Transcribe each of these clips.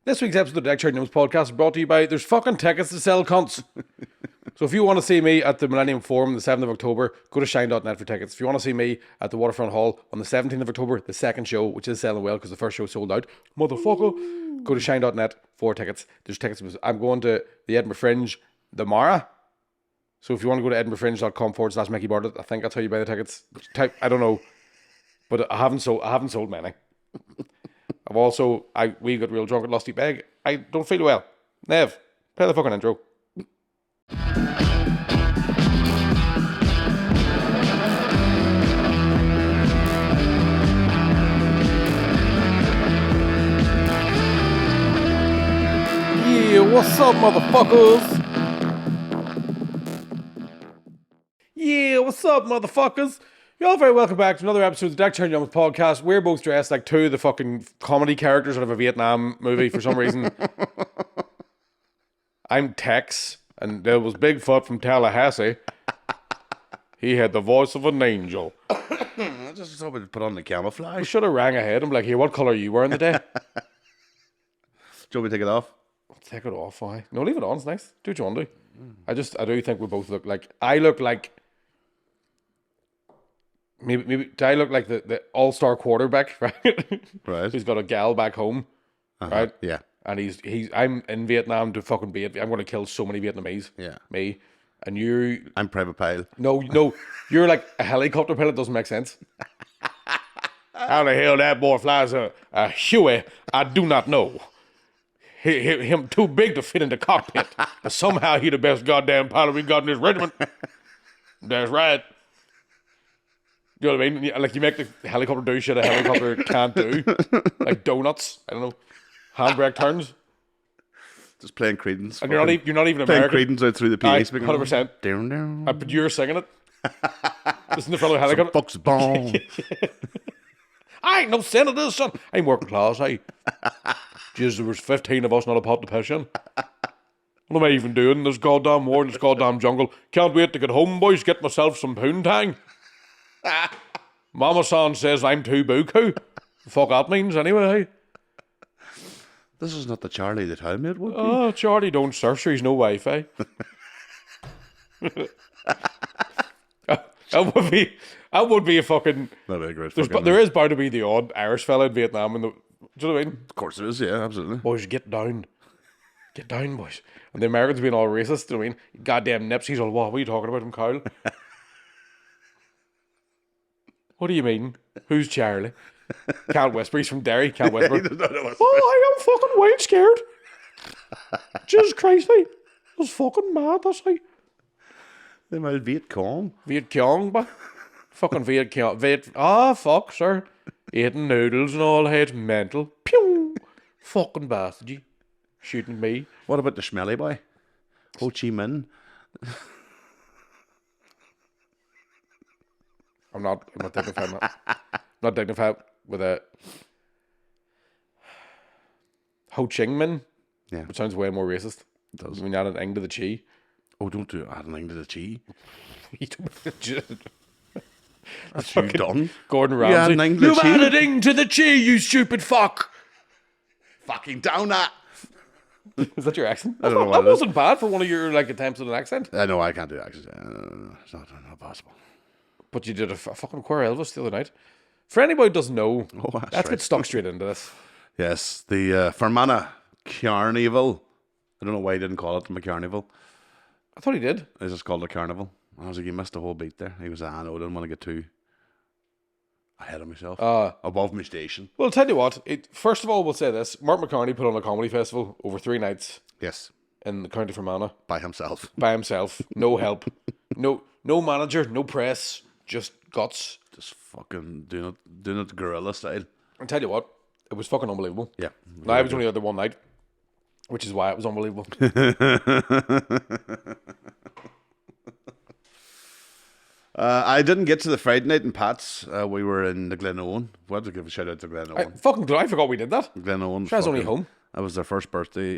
This week's episode of the Dickheadification News podcast is brought to you by There's fucking tickets to sell, cunts. So if you want to see me at the Millennium Forum the 7th of October, go to shine.net for tickets. If you want to see me at the Waterfront Hall on the 17th of October, the second show, which is selling well because the first show sold out, motherfucker, go to shine.net for tickets. There's tickets. I'm going to the Edinburgh Fringe, the Mara. So if you want to go to edinburghfringe.com/Mickey Bartlett, I think that's how you buy the tickets. I don't know, but I haven't sold many. We got real drunk at Lusty Beg. I don't feel well. Nev, play the fucking intro. Yeah, what's up, motherfuckers? Yeah, what's up, motherfuckers? You're all very welcome back to another episode of the Dickheadification News podcast. We're both dressed like two of the fucking comedy characters out of a Vietnam movie for some reason. I'm Tex, and there was Bigfoot from Tallahassee. He had the voice of an angel. I just thought we'd put on the camouflage. We should have rang ahead. I'm like, here, what colour are you wearing today? Do you want me to take it off? Take it off, why? No, leave it on, it's nice. Do what you want to do. I do think we both look like... I look like... Maybe do I look like the all-star quarterback, right? Right. He's got a gal back home, right? Yeah. And I'm in Vietnam to fucking beat. I'm going to kill so many Vietnamese. Yeah. Me. And you... I'm Private Pile. No, you're like a helicopter pilot. Doesn't make sense. How the hell that boy flies a Huey, I do not know. Him too big to fit in the cockpit. But somehow he the best goddamn pilot we got in this regiment. That's right. You know what I mean? Like, you make the helicopter do shit a helicopter can't do. Like donuts. I don't know. Handbrake turns. Just playing Creedence. And you're not even American. Playing Creedence out through the PA speaker. 100%. Down, down. But you're singing it. Just in the front of the helicopter. Fuck's bomb. I ain't no senator, son. I'm working class, hey. Jeez, there was 15 of us, not a pot to piss in. What am I even doing in this goddamn war, in this goddamn jungle? Can't wait to get home, boys. Get myself some poontang. Mama-san says I'm too buku. Fuck that means anyway. This is not the Charlie that I made, would be. Oh, Charlie don't search, there's no Wi-Fi. That would be a fucking... That'd be a great there is bound to be the odd Irish fella in Vietnam. Do you know what I mean? Of course it is, yeah, absolutely. Boys, get down. Get down, boys. And the Americans being all racist, do you know what I mean? Goddamn nips, he's all, what are you talking about him, Kyle? What do you mean? Who's Charlie? Can't whisper. He's from Derry. Can't whisper. Oh, I am fucking wild scared. Jesus Christ, mate. That's fucking mad, that's like. Them old Viet Cong. Viet Cong, but fucking Viet Cong. Fuck, sir. Eating noodles and all, hey, it's mental. Pew! Fucking bastard. Shooting me. What about the Schmelly boy? Ho Chi Minh. I'm not dignified. Not dignified with a Ho Chi Minh. Yeah. Which sounds way more racist. It does. When you add an ing to the chi. Oh, don't do add an ing to the chi. That's you done. Gordon Ramsay. You added ing to the chi, you stupid fuck. Fucking down that. Is that your accent? I don't know what that wasn't bad for one of your attempts at an accent. I know I can't do accents. It's not possible. But you did a fucking choir Elvis the other night. For anybody who doesn't know, that's got stuck straight into this. Yes, the Fermanagh Carnival. I don't know why he didn't call it the McCarnival. I thought he did. He just called it a carnival. I was like, you missed a whole beat there. He was I didn't want to get too ahead of myself. Above my station. Well, I'll tell you what. First of all, we'll say this. Mark McCartney put on a comedy festival over 3 nights. Yes. In the county Fermanagh. By himself. No help. No manager, no press. Just guts. Just fucking doing it guerrilla style. I'll tell you what. It was fucking unbelievable. Yeah. Now, I was only there one night. Which is why it was unbelievable. I didn't get to the Friday night in Pat's. We were in the Glenowen. We had to give a shout out to Glenowen. I forgot we did that. Glenowen. I was only home. That was their first birthday.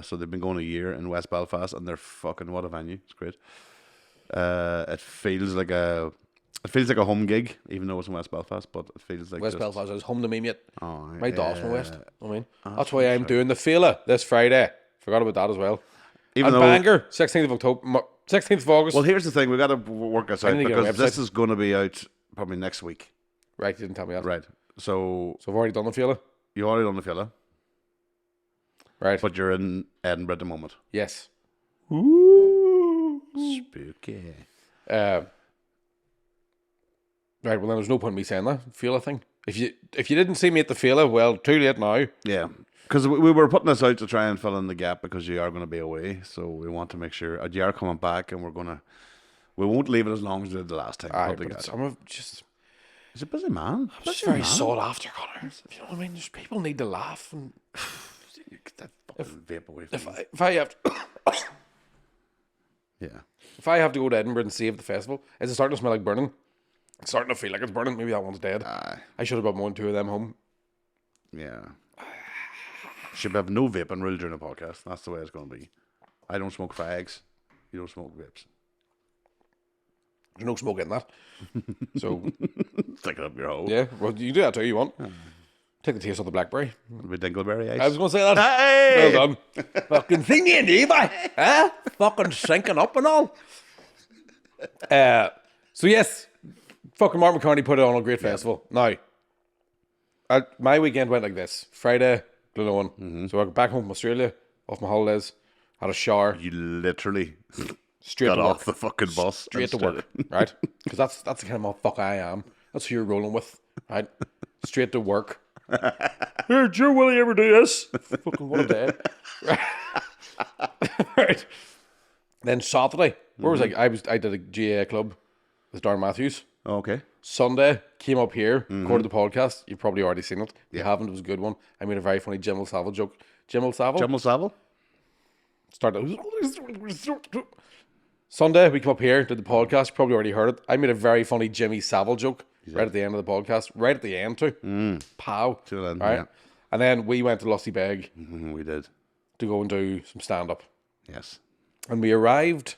So they've been going a year in West Belfast, and they're fucking what a venue. It's great. It feels like a It feels like a home gig, even though it's in West Belfast, but it feels like West Belfast is home to me, mate. Oh, My dad's from West. I mean, oh, that's why I'm doing the Fela this Friday. Forgot about that as well. Even And though Bangor, 16th of October, 16th of August. Well, here's the thing: we got to work this out need to get a because this is going to be out probably next week. Right, you didn't tell me that. Right. So I've already done the Fela. you already done the Fela, Right. but you're in Edinburgh at the moment. Yes. Ooh, spooky. Right, well then there's no point in me saying that Fela thing. If you didn't see me at the Fela, well, too late now. Yeah. Because we were putting this out to try and fill in the gap because you are going to be away. So we want to make sure you are coming back and we won't leave it as long as we did the last time. He's a busy man. I'm just very sought after, Connor. You know what I mean? Just people need to laugh. And Get that fucking vape away from me. if I have to, Yeah. if I have to go to Edinburgh and save the festival, is it starting to smell like burning? It's starting to feel like it's burning. Maybe that one's dead. I should have got one, two of them home. Yeah. Should have no vaping rule during the podcast. That's the way it's going to be. I don't smoke fags. You don't smoke vapes. There's no smoke in that. So stick it up your hole. Yeah, well, you do that too. You want take the taste of the blackberry. With dingleberry ice. I was going to say that. Hey! Well done. Fucking thing, you Levi. Huh? Fucking sinking up and all. So yes, fucking Mark McCartney put it on a great festival. Now, my weekend went like this: Friday, Glenone. So I got back home from Australia off my holidays, had a shower. You literally straight got to work. off the fucking bus. Straight to work, right? Because that's the kind of motherfucker I am. That's who you're rolling with, right? Straight to work. Here, Joe, will he ever do this? Fucking what a day. Right. Then Saturday, where was I? I did a GAA club with Darren Matthews. Okay. Sunday, came up here, recorded the podcast. You've probably already seen it. If you haven't, it was a good one. I made a very funny Jim Savile joke. Jim Savile? Started. Sunday, we come up here, did the podcast. You probably already heard it. I made a very funny Jimmy Savile joke right at the end of the podcast. Right at the end, too. Pow. Right? Yeah. And then we went to Lusty Beg. We did. To go and do some stand-up. Yes. And we arrived,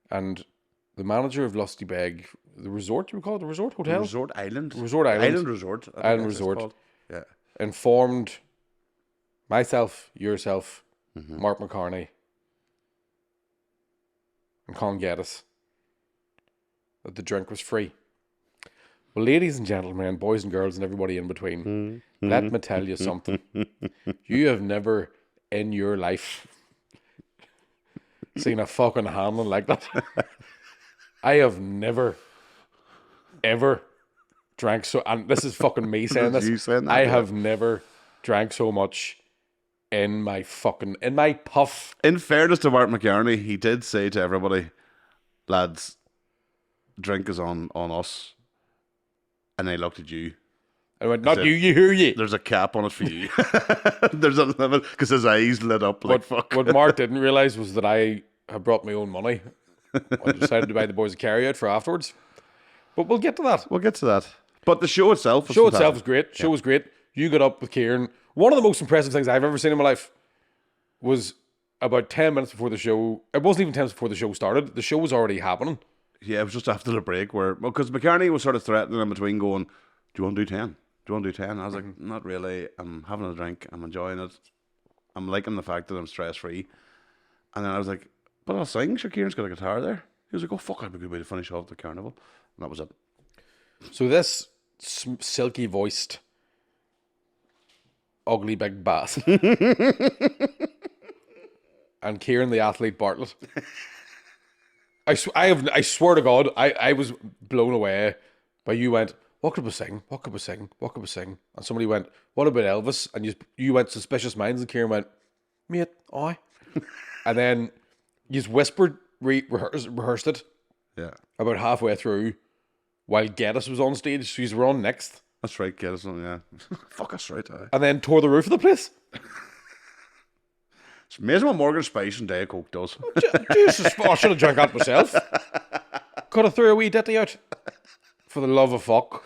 and the manager of Lusty Beg, the resort, you would call it? The resort hotel? Resort Island. Resort Island. Island Resort. Island Resort. Yeah. Informed myself, yourself, Mark McCartney, and Colin Geddes that the drink was free. Well, ladies and gentlemen, boys and girls, and everybody in between, let me tell you something. You have never in your life seen a fucking handling like that. I have never, ever drank so, and this is fucking me saying this. You saying that, I have never drank so much in my puff. In fairness to Mark McCartney, he did say to everybody, lads, drink is on us. And I looked at you. I went, not you hear you. There's a cap on it for you. There's a limit, because his eyes lit up like fuck. What Mark didn't realise was that I had brought my own money. I decided to buy the boys a carry-out for afterwards. But we'll get to that. We'll get to that. But the show itself was was great. Show was great. You got up with Kieran. One of the most impressive things I've ever seen in my life was about 10 minutes before the show. It wasn't even 10 minutes before the show started. The show was already happening. Yeah, it was just after the break where, because McCartney was sort of threatening in between going, do you want to do 10? Do you want to do 10? I was like, not really. I'm having a drink. I'm enjoying it. I'm liking the fact that I'm stress-free. And then I was like, but I'll sing. Sure, Kieran's got a guitar there. He was like, oh, fuck, that'd be a good way to finish off the carnival. And that was it. So this silky-voiced, ugly big bass. And Kieran, the athlete Bartlett. I swear to God, I was blown away by you went, what could we sing? What could we sing? What could we sing? And somebody went, what about Elvis? And you went Suspicious Minds, and Kieran went, mate, aye. And then you just whispered, rehearsed it. Yeah. About halfway through, while Geddes was on stage, so you were on next. That's right, Geddes, yeah. Fuck, that's right, aye. And then tore the roof of the place. It's amazing what Morgan Spice and Diet Coke does. Jesus, I should have drank that myself. Could have threw a wee ditty out. For the love of fuck.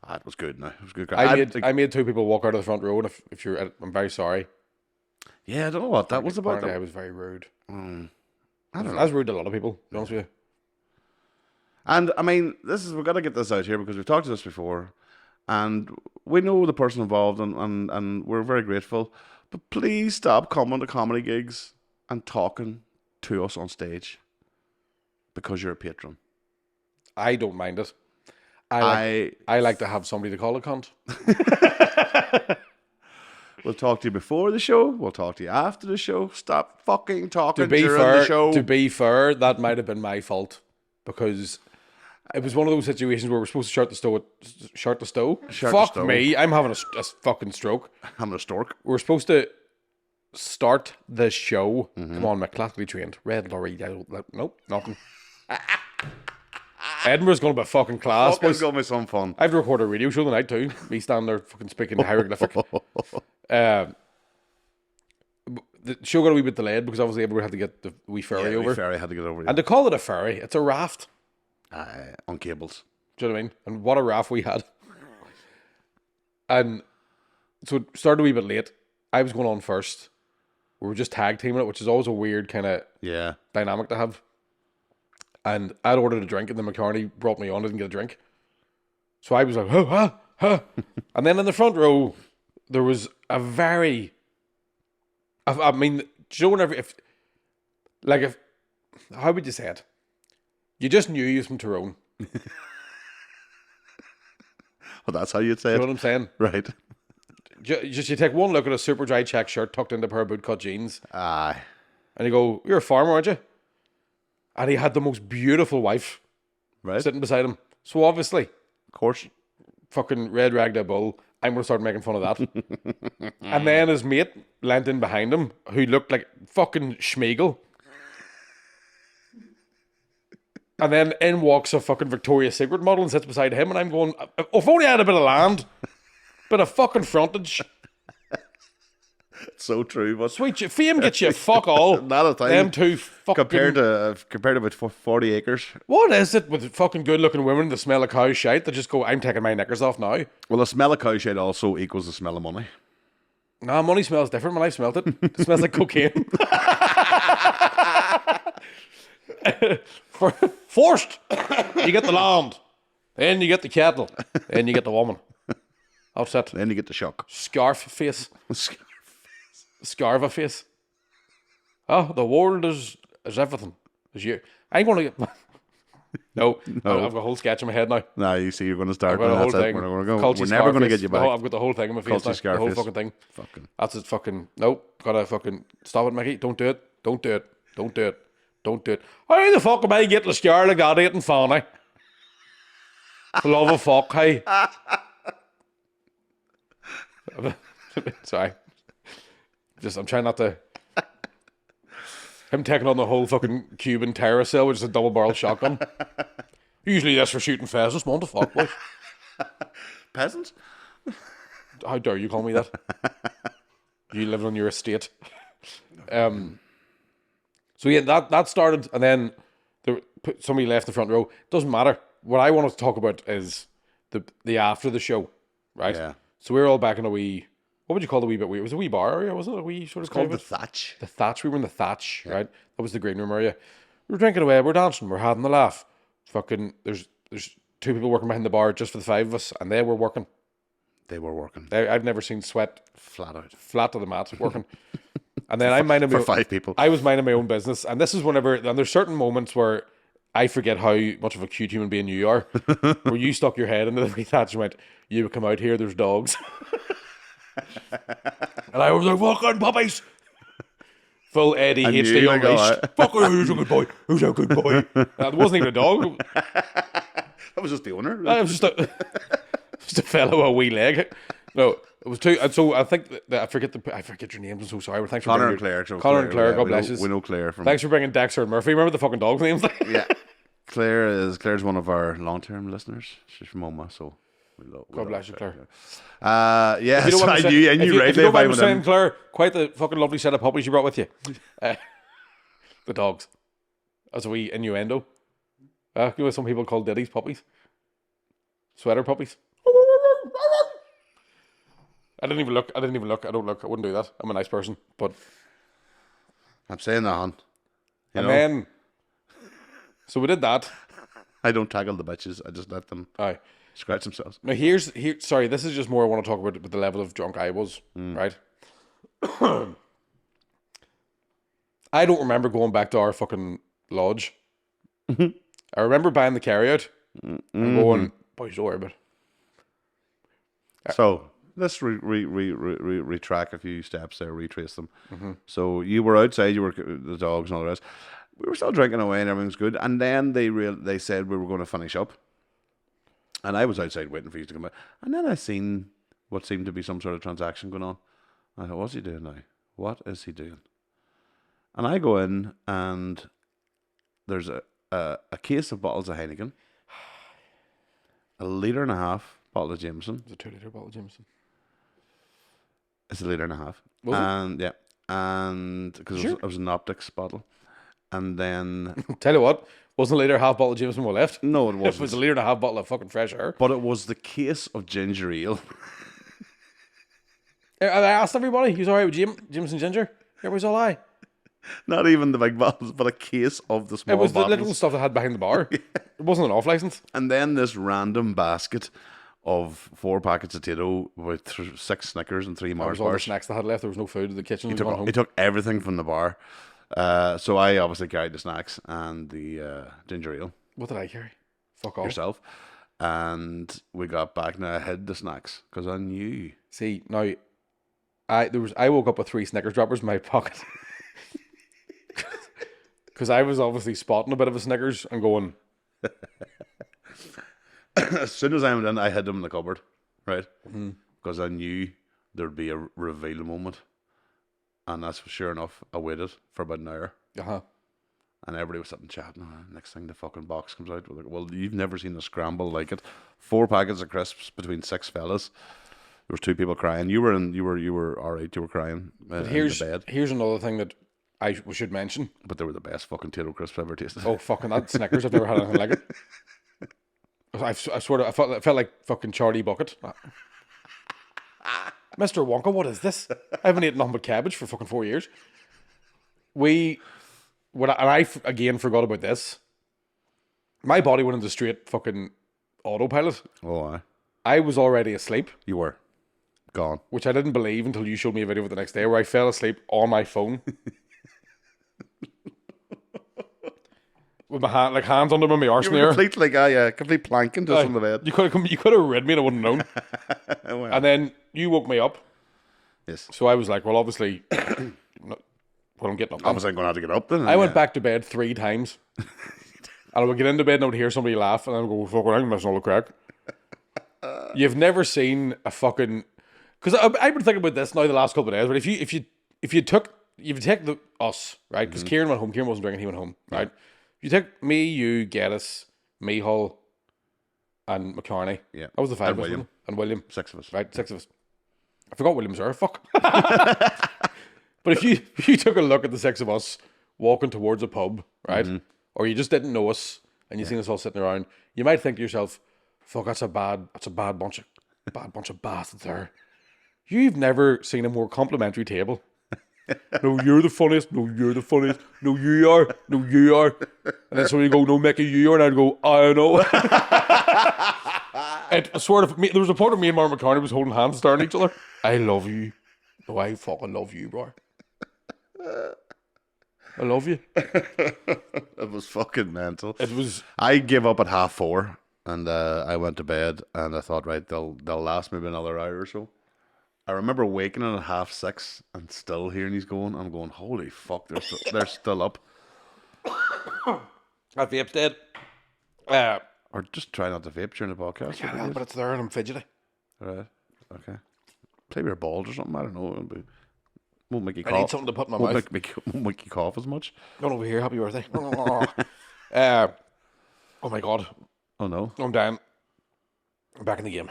It was good now. It was good. I made two people walk out of the front row, and if you're, I'm very sorry. Yeah, I don't know what that was about. I was very rude. I don't know. I was rude to a lot of people, to be honest with you. And I mean, we've got to get this out here because we've talked to this before, and we know the person involved, and we're very grateful. But please stop coming to comedy gigs and talking to us on stage because you're a patron. I don't mind it. I like to have somebody to call a cunt. We'll talk to you before the show. We'll talk to you after the show. Stop fucking talking during the show. To be fair, that might have been my fault because it was one of those situations where we're supposed to shart the stove. Fuck me, I'm having a fucking stroke. Having a stork. We're supposed to start the show. Come on, Mick, classically trained. Red lorry, nope, nothing. Edinburgh's going to be fucking class. It's going to be some fun. I have to record a radio show tonight too. Me standing there fucking speaking hieroglyphic. The show got a wee bit delayed because obviously everyone had to get the wee ferry over. The ferry had to get over. And they call it a ferry. It's a raft. On cables. Do you know what I mean? And what a raft we had. And so it started a wee bit late. I was going on first. We were just tag teaming it, which is always a weird kind of dynamic to have. And I'd ordered a drink, and then McCartney brought me on. I didn't get a drink. So I was like, huh. And then in the front row, there was a very... I mean, do you know whenever... How would you say it? You just knew he was from Tyrone. Well, that's how you'd say it. You know what I'm saying? Right. Just you take one look at a super dry check shirt tucked into a pair of bootcut jeans. Aye. And you go, you're a farmer, aren't you? And he had the most beautiful wife sitting beside him. So obviously, of course, fucking red ragged bull. I'm going to start making fun of that. And then his mate leant in behind him, who looked like fucking Schmeagol. And then in walks a fucking Victoria's Secret model and sits beside him. And I'm going, if only I had a bit of land, bit of fucking frontage. So true, but sweet fame gets you fuck all. Not a thing. Them two fucking compared to about 40 acres. What is it with fucking good looking women that smell of cow shite that just go, I'm taking my knickers off now? Well, the smell of cow shite also equals the smell of money. Nah, money smells different when I smelled it. It smells like cocaine. Forced. You get the land, then you get the cattle, then you get the woman. That's it. Then you get the shock. Scarf face. Scarva face. Oh, the world is everything. Is you. I'm going to get... No. I've got a whole sketch in my head now. Nah, you see, you're going to start. I've got a whole thing. We're never going to get you back. No, I've got the whole thing in my face now. The whole fucking thing. That's it fucking... Nope. Gotta fucking... Stop it, Mickey. Don't do it. Don't do it. Don't do it. Don't do it. How the fuck am I getting a scar like that eating funny? For love of fuck, hey. Sorry. I'm trying not to... Him taking on the whole fucking Cuban terracell, which is a double-barrel shotgun. Usually that's for shooting pheasants. What the fuck, boy? Peasants? How dare you call me that? You live on your estate. So yeah, that started, and then somebody left the front row. Doesn't matter. What I wanted to talk about is the after the show, right? Yeah. So we were all back in a wee... What would you call the wee bit weird? It was a wee bar area, wasn't it? A wee sort of... It's called the Thatch. The Thatch. We were in the Thatch, right? That was the green room area. We were drinking away, we're dancing, we're having a laugh. Fucking, there's two people working behind the bar just for the five of us, and they were working. They were working. I've never seen sweat flat out, flat to the mat working. And then I'm minding for 5 people. I was minding my own business, and this is whenever. And there's certain moments where I forget how much of a cute human being you are. Where you stuck your head into the Thatch and went, "You come out here, there's dogs." And I was like, fucking puppies. Full Eddie HD unleashed. Fucking who's a good boy? Who's a good boy? That wasn't even a dog. That was just the owner. It was just a fellow with a wee leg. No, it was two. And so I think that I forget your names. I'm so sorry. Thanks for Connor and Claire. Connor and Claire. God bless you. We know Claire. Thanks for bringing Dexter and Murphy. Remember the fucking dog's names? Yeah. Claire's one of our long-term listeners. She's from Oma, so. God bless you, Claire. Yes, I knew right if you don't mind me saying, Claire, quite the fucking lovely set of puppies you brought with you. The dogs. As a wee innuendo. You know what some people call Diddy's puppies? Sweater puppies. I didn't even look. I don't look. I wouldn't do that. I'm a nice person. But I'm saying that, hon. Then, so we did that. I don't tackle the bitches. I just let them Aye. scratch themselves. Now sorry, this is just more I want to talk about the level of drunk I was, right? I don't remember going back to our fucking lodge. I remember buying the carryout and going, boys, don't worry about it. So let's retrack a few steps there, retrace them. So you were outside, you were the dogs and all the rest. We were still drinking away and everything was good. And then they said we were going to finish up. And I was outside waiting for you to come out. And then I seen what seemed to be some sort of transaction going on. I thought, what's he doing now? What is he doing? And I go in and there's a case of bottles of Heineken, a litre and a half bottle of Jameson. It's a 2 litre bottle of Jameson. It's a litre and a half. Was and yeah, and because it was an optics bottle. And then tell you what, wasn't a litre and a half bottle of Jameson more left? No, it It wasn't. was a litre and a half bottle of fucking fresh air. But it was the case of ginger ale. I asked everybody, "He's all right with Jameson ginger?" Everybody's all aye. Not even the big bottles, but a case of the small It was bottles. the little stuff they had behind the bar. It wasn't an off license. And then this random basket of 4 packets of Tito with 6 Snickers and 3 That Mars was all the bars. snacks they had left. There was no food in the kitchen. He took everything from the bar. So I obviously carried the snacks and the ginger ale. What did I carry? Fuck off. Yourself. And we got back and I hid the snacks because I knew. See, now, I woke up with 3 Snickers droppers in my pocket. Because I was obviously spotting a bit of a Snickers and going... As soon as I went in, I hid them in the cupboard, right? Because I knew there'd be a reveal moment. And that's sure enough, I waited for about an hour. Uh-huh. And everybody was sitting chatting. Next thing, the fucking box comes out. We're like, well, you've never seen a scramble like it. 4 packets of crisps between 6 fellas. There was 2 people crying. You were all right. You were crying But in the bed. here's another thing that we should mention. But they were the best fucking Tito crisps I've ever tasted. Oh, fucking that Snickers. I've never had anything like it. I swear to, I felt like fucking Charlie Bucket. Mr. Wonka, what is this? I haven't eaten nothing but cabbage for fucking 4 years. Again forgot about this. My body went into straight fucking autopilot. Oh, I was already asleep, you were gone. which I didn't believe until you showed me a video of it the next day where I fell asleep on my phone. With my hands under my arse You in the were air. complete complete planking just on the bed. You could have read me and I wouldn't have known. Well, And then you woke me up. yes. So I was like, well, obviously, I'm getting up. Obviously, I'm going to have to get up then. I went back to bed 3 times. And I would get into bed and I would hear somebody laugh and I would go, fucking, I'm missing all the crack. You've never seen a fucking... Because I've been thinking about this now the last couple of days, but if you take us, right? Because Kieran went home. Kieran wasn't drinking, he went home, right? You take me, you, Geddes, Mihal, and McCartney. Yeah. That was the 5 And of us. William. wasn't it? And William. 6 of us. Right, 6 of us. I forgot William's there. Fuck. But if you took a look at the 6 of us walking towards a pub, right, or you just didn't know us and you seen us all sitting around, you might think to yourself, "Fuck, that's a bad bunch of bastards there." You've never seen a more complimentary table. No, you're the funniest. No, you're the funniest. No, you are. No, you are. And then somebody go, "No, Mickey, you are," and I'd go, "I know." And I swear to me, there was a point of me and Mark McCartney was holding hands, staring at each other. I love you. No, I fucking love you, bro. I love you. It was fucking mental. It was. I gave up at 4:30 and I went to bed and I thought, right, they'll last maybe another hour or so. I remember waking at 6:30 and still hearing he's going. I'm going, holy fuck, they're still up. That vape's dead. Or just try not to vape during the podcast. Yeah, but it's there and I'm fidgety. Right. Okay. Play with your balls or something. I don't know. Won't make you I cough. need something to put in my Won't mouth. won't make you cough as much. Not over here. Happy birthday. Oh my god. Oh no. I'm down. I'm back in the game.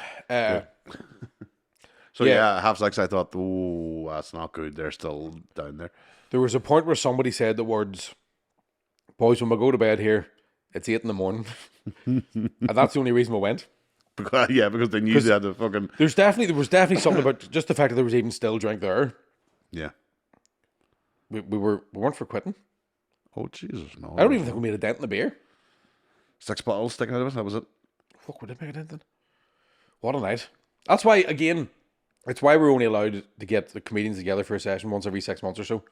So Yeah. 6:30 I thought, oh, that's not good. They're still down there. There was a point where somebody said the words, "Boys, when we go to bed here, it's 8 in the morning." And that's the only reason we went. Because they knew they had to fucking There was definitely something about just the fact that there was even still drink there. yeah. We weren't for quitting. Oh Jesus, no! I don't even think we made a dent in the beer. 6 bottles sticking out of it. That was it. Fuck, we did make it in then. What a night. That's why, again, it's why we're only allowed to get the comedians together for a session once every 6 months or so.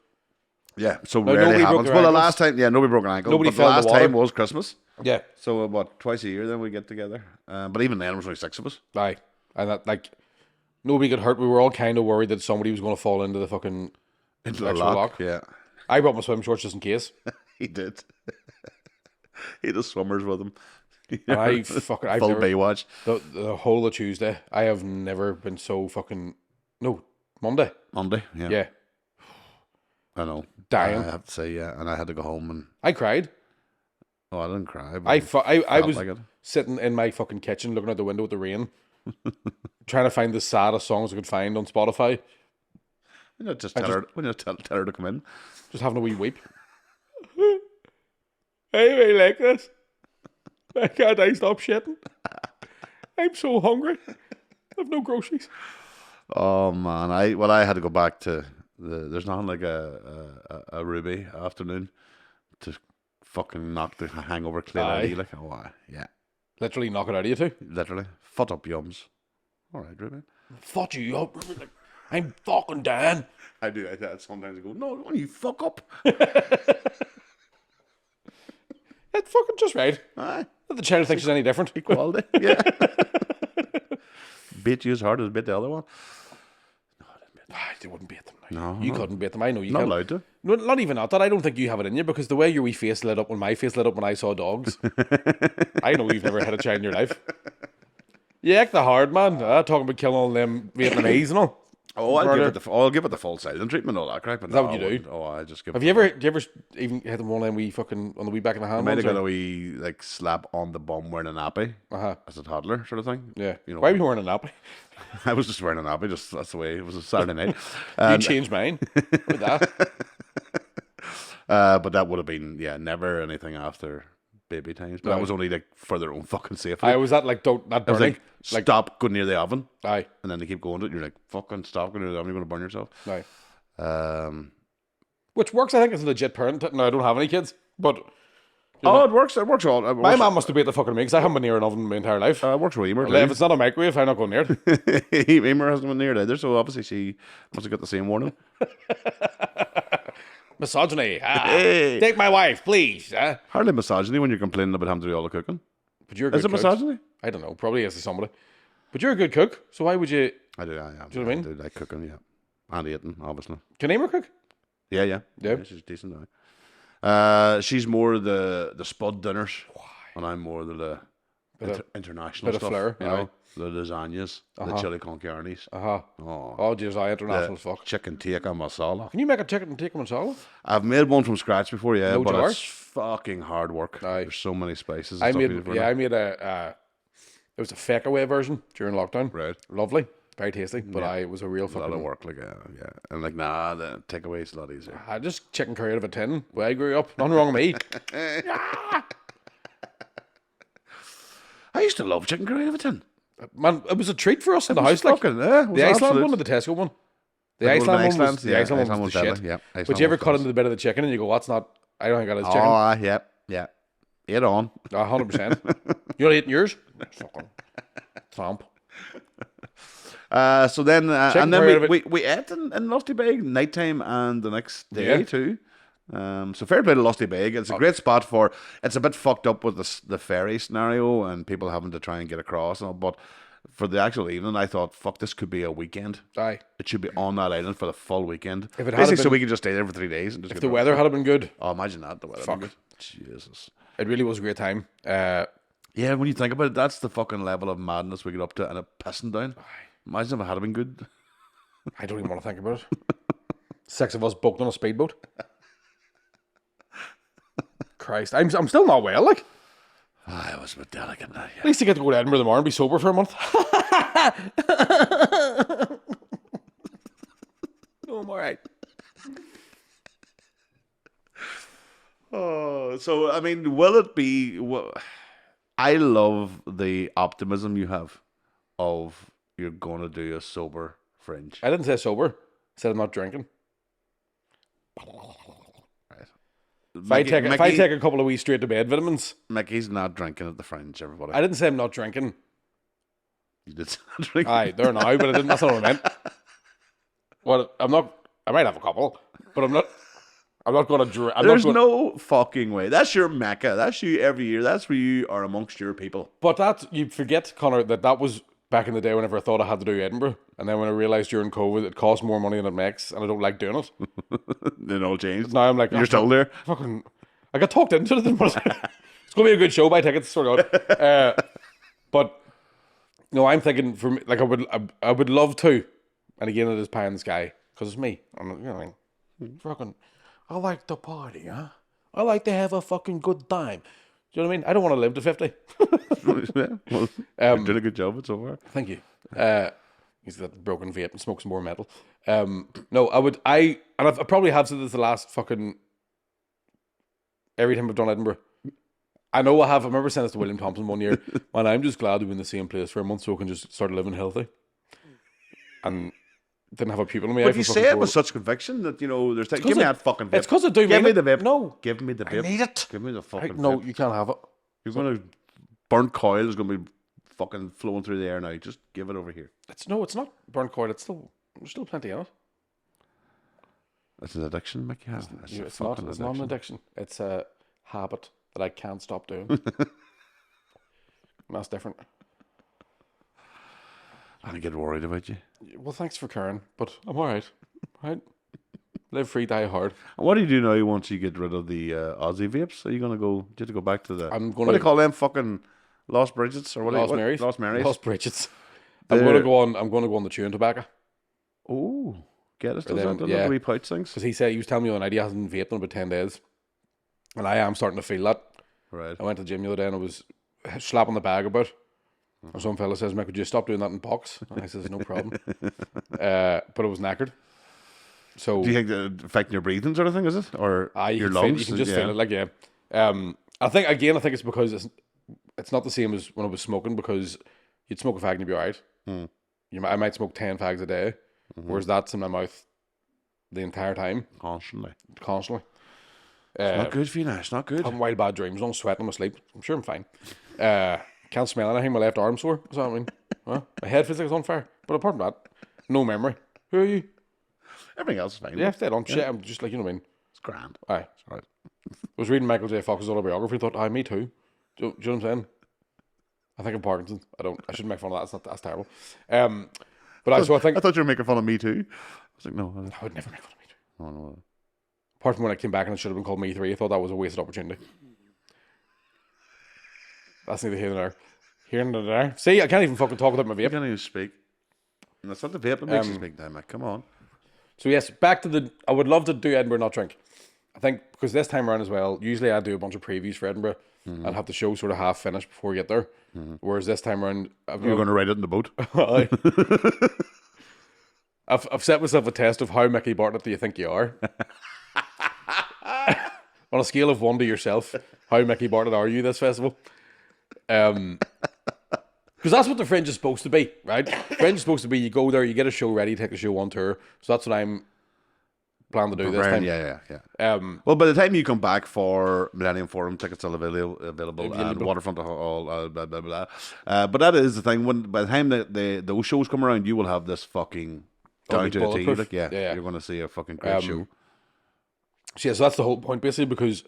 Yeah, so No, rarely nobody broke happens. their Well, the ankles. last time, nobody broke an ankle. Nobody but fell the in the last time water. was Christmas. Yeah. So, twice a year then we get together. But even then, it was only 6 of us. Aye. And that, like, nobody got hurt. We were all kind of worried that somebody was going to fall into the fucking Into the actual lock. Yeah, I brought my swim shorts just in case. he did. He had the swimmers with him. And I've Full never, Baywatch. the whole of Tuesday, I have never been so fucking, no, Monday. Monday, yeah. Yeah. I know. Dying. I have to say, yeah. And I had to go home and... I cried. Oh, I didn't cry. But I felt was like it. sitting in my fucking kitchen looking out the window with the rain, trying to find the saddest songs I could find on Spotify. We need to just tell her to come in. Just having a wee weep. I really like this. Why can't I stop shitting? I'm so hungry. I've no groceries. Oh, man. I had to go back to... There's nothing like a Ruby afternoon to fucking knock the hangover clean out of you. Like, yeah. Literally knock it out of you too. Literally. Foot up yums. All right, Ruby. Fuck you up. I'm fucking Dan. I do. Sometimes I go, no, you fuck up. It's fucking just right. Aye. Not the child thinks she's any different. Equality. Yeah. Bait you as hard as bit the other one. They wouldn't beat them. Now. No, You no. couldn't beat them. I know you Not can't. allowed to. No, not even that. I don't think you have it in you because the way your wee face lit up when my face lit up when I saw dogs. I know you've never had a child in your life. You act the hard man. Talking about killing all them Vietnamese and all. Oh, I'll give it the full silent treatment, all that crap. But Is that what you do? Oh, I just give. Do you ever even hit them one of them wee fucking on the wee back of the I hand? might have ones, got or- a wee like slap on the bum wearing a nappy as a toddler, sort of thing. Yeah. You know, Why were you wearing a nappy? I was just wearing a nappy. Just that's the way it was. A Saturday night. You changed mine with that. But that would have been never anything after baby times. But that was only like for their own fucking safety. I was at like don't not I was burning. like, stop going near the oven. Aye. And then they keep going to it. You're like, fucking stop going near the oven. You're going to burn yourself. Aye. Which works, I think, as a legit parent. No, I don't have any kids, but It works. It works all. my mum must have beat the fucking me because I haven't been near an oven my entire life. It works with Emer. If it's not a microwave, I'm not going near it. Emer hasn't been near it either, so obviously she must have got the same warning. Misogyny. Hey. Take my wife, please. Hardly misogyny when you're complaining about having to do all the cooking. But you're a good Is it cook. misogyny? I don't know. Probably is to somebody. But you're a good cook, so why would you? I do. I am. Do you know what I mean? I do like cooking, yeah. And eating, obviously. Can Emer cook? Yeah. Yeah. She's decent now. She's more the spud dinners, and I'm more the international bit of stuff. flair, You aye. know, the lasagnas, the chili con carnes. Oh, jeez, I international as fuck. Chicken tikka masala. Can you make a chicken tikka masala? I've made one from scratch before, yeah, No but jar? it's fucking hard work. Aye. There's so many spices. And I stuff made you need for I it. made a it was a fake away version during lockdown. Right. Lovely, very tasty, but it was a real A lot fucking of work, like yeah. And like the takeaway's a lot easier. I just chicken curry out of a tin where I grew up. Nothing wrong with me. I used to love chicken curry out of a tin. Man, it was a treat for us in the It was house. Like fucking, yeah, it was the Iceland absolute. one or the Tesco one. The Like one of Iceland the one was Icelands? the Yeah, Iceland one Iceland was the was shit. deadly, yeah. But Iceland you ever was cut class. into the bit of the chicken and you go, "What's not? I don't think that is chicken." Oh, yeah. Eat on. 100%. You're not eating yours? Fucking thump. So then, Chicken and then curry out of we ate in Lusty Beg nighttime and the next day Yeah. too. So fair play to Lusty Beg. It's a great spot for. It's a bit fucked up with the ferry scenario and people having to try and get across and all, but for the actual evening, I thought, fuck, this could be a weekend. Aye. It should be on that island for the full weekend. If it had Basically, so been- we could just stay there for 3 days and just If get the drunk. weather had been good, Oh, imagine that. The weather. Fuck. Good. Jesus. it really was a great time. Yeah, when you think about it, that's the fucking level of madness we get up to and it pissing down. Imagine if it had been good. I don't even want to think about it. 6 of us booked on a speedboat. Christ, I'm still not well. Like, I was a bit delicate now. at least I get to go to Edinburgh tomorrow and be sober for a month. No, I'm all right. Oh, so I mean, will it be? I love the optimism you have of you're going to do a sober fringe. I didn't say sober. I said I'm not drinking. Right. If I take a couple of wee straight to bed vitamins. Mickey's not drinking at the Fringe, everybody. I didn't say I'm not drinking. You did not drink. Aye, there now, but I didn't. That's not what I meant. Well, I'm not. I might have a couple, but I'm not. I'm not going to drink. There's no fucking way. That's your mecca. That's you every year. That's where you are amongst your people. But that you forget, Connor, that was back in the day whenever I thought I had to do Edinburgh, and then when I realised during COVID it costs more money than it makes, and I don't like doing it. It all changed. Now I'm like, you're still there. Fucking, I got talked into it. It's going to be a good show. Buy tickets, sort of. But no, I'm thinking for me, like I would love to, and again it is pie in the sky because it's me. I'm like, fucking, I like to party, huh? I like to have a fucking good time. Do you know what I mean? I don't want to live to 50. Yeah, well, you're doing a good job so far. Thank you. He's got the broken vape and smokes some more metal. No, I probably have said this the last fucking every time I've done Edinburgh. I know I have. I remember saying this to William Thompson one year, and I'm just glad to be in the same place for a month so I can just start living healthy. And didn't have a pupil in me. But if you say it with such conviction that, you know, there's give me that fucking vape. It's because I do. Give me the vape. No. Give me the vape. I need it. Give me the fucking No, vape. you can't have it. You're going to... Burnt coil is going to be fucking flowing through the air now. Just give it over here. It's not burnt coil. There's still plenty in it. It's an addiction, Mickey. It's not an addiction. It's a habit that I can't stop doing. That's different. I get worried about you. Well, thanks for caring, but I'm all right. Right? Live free, die hard. And what do you do now once you get rid of the Aussie vapes? Are you going to go... Do you have to go back to the... What do they call them? Fucking Lost Bridgets? Or what? Lost Marys. Lost Marys. Lost Bridgets. I'm going to go on the chewing tobacco. Oh, get us to Then, that. yeah. The wee pouch things. Because he was telling me one night he hasn't vaped in about 10 days. And I am starting to feel that. Right. I went to the gym the other day and I was slapping the bag about. And some fella says, Mick, would you stop doing that in box? And I says, no problem. But I was knackered. So do you think that affecting your breathing sort of thing, is it? Or your lungs? You can just feel it, like, yeah. I think it's because it's not the same as when I was smoking, because you'd smoke a fag and you'd be alright. I might smoke 10 fags a day, whereas that's in my mouth the entire time. Constantly. It's not good for you now. It's not good. Having wild bad dreams, I'm sweating in my sleep. I'm sure I'm fine. Can't smell anything. My left arm sore. What's that mean? My head feels like it's on fire. But apart from that, no memory. Who are you? Everything else is fine. Yeah, dead on. Shit, I'm just like, you know what I mean? It's grand. Aye. It's all right. I was reading Michael J. Fox's autobiography. Thought, me too. Do you know what I'm saying? I think I'm Parkinson's. I shouldn't make fun of that. That's terrible. But I think I thought you were making fun of me too. I was like, no. I would never make fun of me too. Oh, no. Apart from when I came back and it should have been called Me 3, I thought that was a wasted opportunity. That's neither here nor there. Here nor there. See, I can't even fucking talk without my You vape. can't even speak. And that's not the vape that makes you speak now, Mike. Come on. So yes, back to I would love to do Edinburgh, not drink. I think because this time around as well, usually I do a bunch of previews for Edinburgh. I'd have the show sort of half finished before we get there. Whereas this time around, You're going to ride it in the boat. I've set myself a test of how Mickey Bartlett do you think you are? On a scale of 1 to yourself, how Mickey Bartlett are you this festival? Because that's what the Fringe is supposed to be, right? Fringe is supposed to be, you go there, you get a show ready, take the show on tour. So that's what I'm planning to do this time. Yeah. Well, by the time you come back for Millennium Forum, tickets are available and Waterfront Hall, blah, blah, blah. But that is the thing. By the time those shows come around, you will have this fucking down to a T. Like, you're going to see a fucking great show. So that's the whole point, basically, because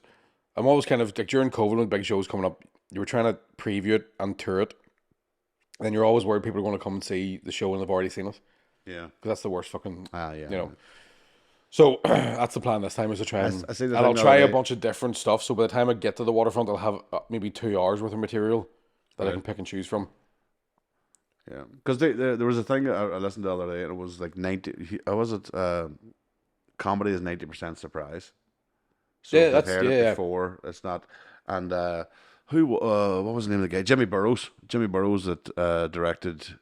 I'm always kind of, like, during COVID, when big shows coming up, you were trying to preview it and tour it. And then you're always worried people are going to come and see the show and they've already seen it. Yeah. Because that's the worst fucking, you know. So that's the plan this time, is to try and I'll try a bunch of different stuff. So by the time I get to the Waterfront, I'll have maybe 2 hours worth of material that I can pick and choose from. Yeah. Because there was a thing I listened to the other day, and it was like 90, comedy is 90% surprise. So Yeah, if that's you've heard it before. It's not. And what was the name of the guy? Jimmy Burrows. Jimmy Burrows that directed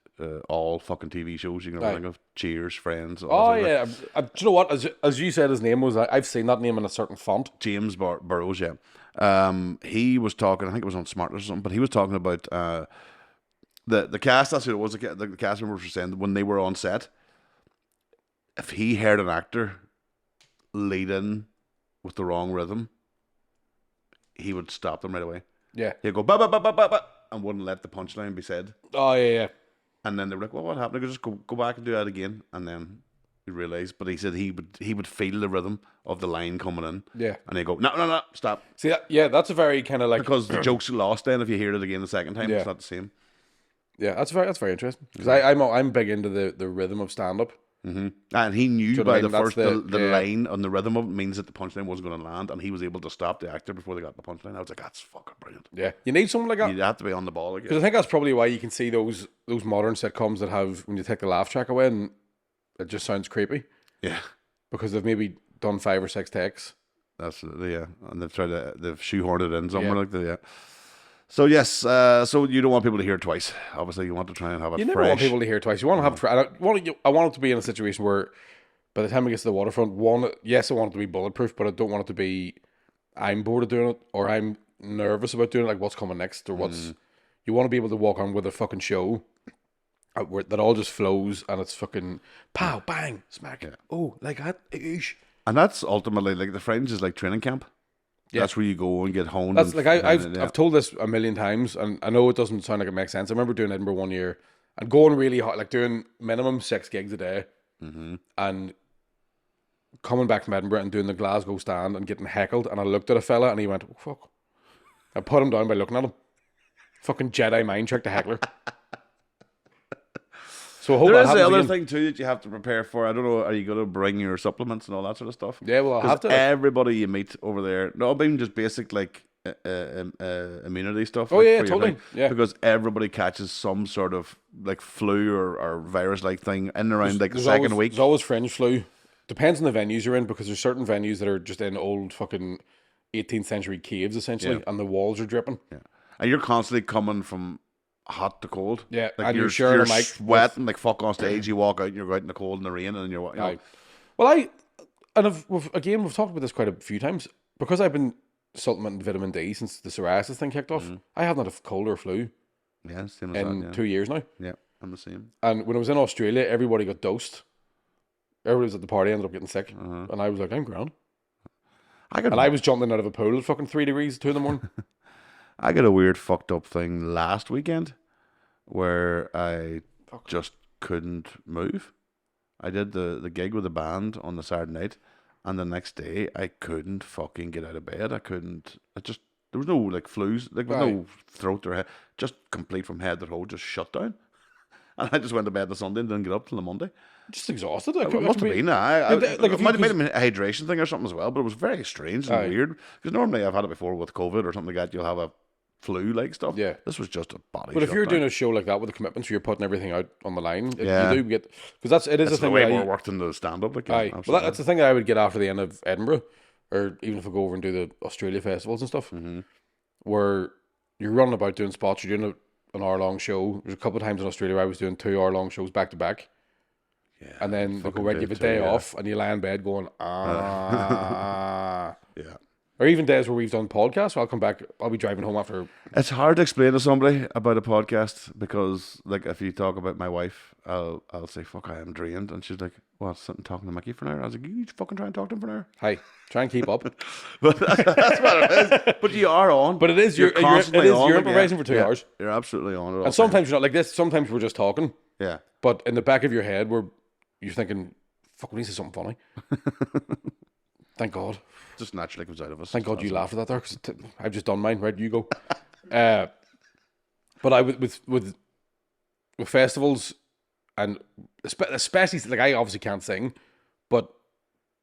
all fucking TV shows you can ever think of. Cheers, Friends. Oh yeah. Do you know what? As you said, his name was. I've seen that name in a certain font. James Burrows. Yeah. He was talking. I think it was on Smartless or something. But he was talking about the cast. That's who it was. The cast members were saying that when they were on set, if he heard an actor lead in with the wrong rhythm, he would stop them right away. Yeah. He'd go, ba ba ba ba ba ba, and wouldn't let the punchline be said. Oh, yeah. And then they were like, well, what happened? I could just go back and do that again. And then he realised, but he said he would feel the rhythm of the line coming in. Yeah. And he'd go, no, stop. See, that's a very kind of like... Because the joke's lost then if you hear it again the second time. It's not the same. Yeah, that's very interesting. Because I'm big into the rhythm of stand-up. Mm-hmm. And he knew by the first the yeah. line on the rhythm of it means that the punchline wasn't going to land, and he was able to stop the actor before they got the punchline. I was like, that's fucking brilliant. Yeah, you need something like that. You have to be on the ball again. Because I think that's probably why you can see those modern sitcoms that have, when you take the laugh track away, and it just sounds creepy. Yeah, because they've maybe done 5 or 6 takes. Absolutely, yeah, and they've shoehorned it in somewhere like that. Yeah. So yes, so you don't want people to hear it twice. Obviously, you want to try and have it. You never fresh. want people to hear it twice. You want to have. I want it to be in a situation where, by the time it gets to the waterfront, yes, I want it to be bulletproof, but I don't want it to be, I'm bored of doing it, or I'm nervous about doing it, like what's coming next, or what's. You want to be able to walk on with a fucking show that all just flows, and it's fucking pow, bang, smack. Yeah. Oh, like that. Eesh. And that's ultimately like the Fringe is like training camp. Yeah. That's where you go and get honed. That's like I've told this a million times, and I know it doesn't sound like it makes sense. I remember doing Edinburgh one year and going really hard, like doing minimum 6 gigs a day, and coming back from Edinburgh and doing the Glasgow stand and getting heckled. And I looked at a fella and he went, "Oh fuck!" I put him down by looking at him. Fucking Jedi mind trick, the heckler. So I hope there is that the other again. thing too that you have to prepare for. I don't know. Are you going to bring your supplements and all that sort of stuff? Yeah, well, I'll have to. Everybody you meet over there, not even just basic like immunity stuff. Oh like, yeah, totally. Yeah, because everybody catches some sort of like flu or virus like thing in and around like the second week. There's always fringe flu. Depends on the venues you're in, because there's certain venues that are just in old fucking 18th century caves essentially, and the walls are dripping. Yeah, and you're constantly coming from hot to cold. Yeah, like and you're sharing a mic sweating like fuck on stage. You walk out and you're out in the cold and the rain, and you're Well, we've talked about this quite a few times, because I've been supplementing vitamin D since the psoriasis thing kicked off. I haven't had a cold or flu. Yeah, same as in that, 2 years now. Yeah, I'm the same. And when I was in Australia, everybody got dosed. Everybody was at the party, ended up getting sick, and I was like, I'm grand. I was jumping out of a pool at fucking 3 degrees, 2 in the morning. I got a weird fucked up thing last weekend where I just couldn't move. I did the gig with the band on the Saturday night, and the next day I couldn't fucking get out of bed. There was no like flus, like there was no throat or head, just complete from head to toe, just shut down. And I just went to bed on Sunday and didn't get up till the Monday. Just exhausted. It must have been. It might have been a hydration thing or something as well, but it was very strange and weird. Because normally I've had it before with COVID or something like that. You'll have a flu-like stuff. Yeah. This was just a body. But if you're doing a show like that with the commitments, you're putting everything out on the line. You do get, because it is a thing. Way more work than the stand-up. Like, well, that's the thing that I would get after the end of Edinburgh, or even if I go over and do the Australia festivals and stuff, where you're running about doing spots. You're doing an hour-long show. There's a couple of times in Australia where I was doing 2 hour-long shows back to back. Yeah, and then they go, right, give a day off, and you lie in bed going, yeah. Or even days where we've done podcasts, I'll come back, I'll be driving home after. It's hard to explain to somebody about a podcast, because, like, if you talk about my wife, I'll say, fuck, I am drained. And she's like, well, sitting talking to Mickey for an hour. I was like, you fucking try and talk to him for an hour. Hey, try and keep up. But that's what it is. But you are on. But it is, you're improvising for 2 hours. You're absolutely on. And sometimes you're not like this, sometimes we're just talking. Yeah. But in the back of your head, you're thinking, fuck, we need to say something funny. Thank God. Just naturally comes out of us. Thank God you laughed at that there, because I've just done mine. Right, you go. But I with festivals, and especially, like, I obviously can't sing, but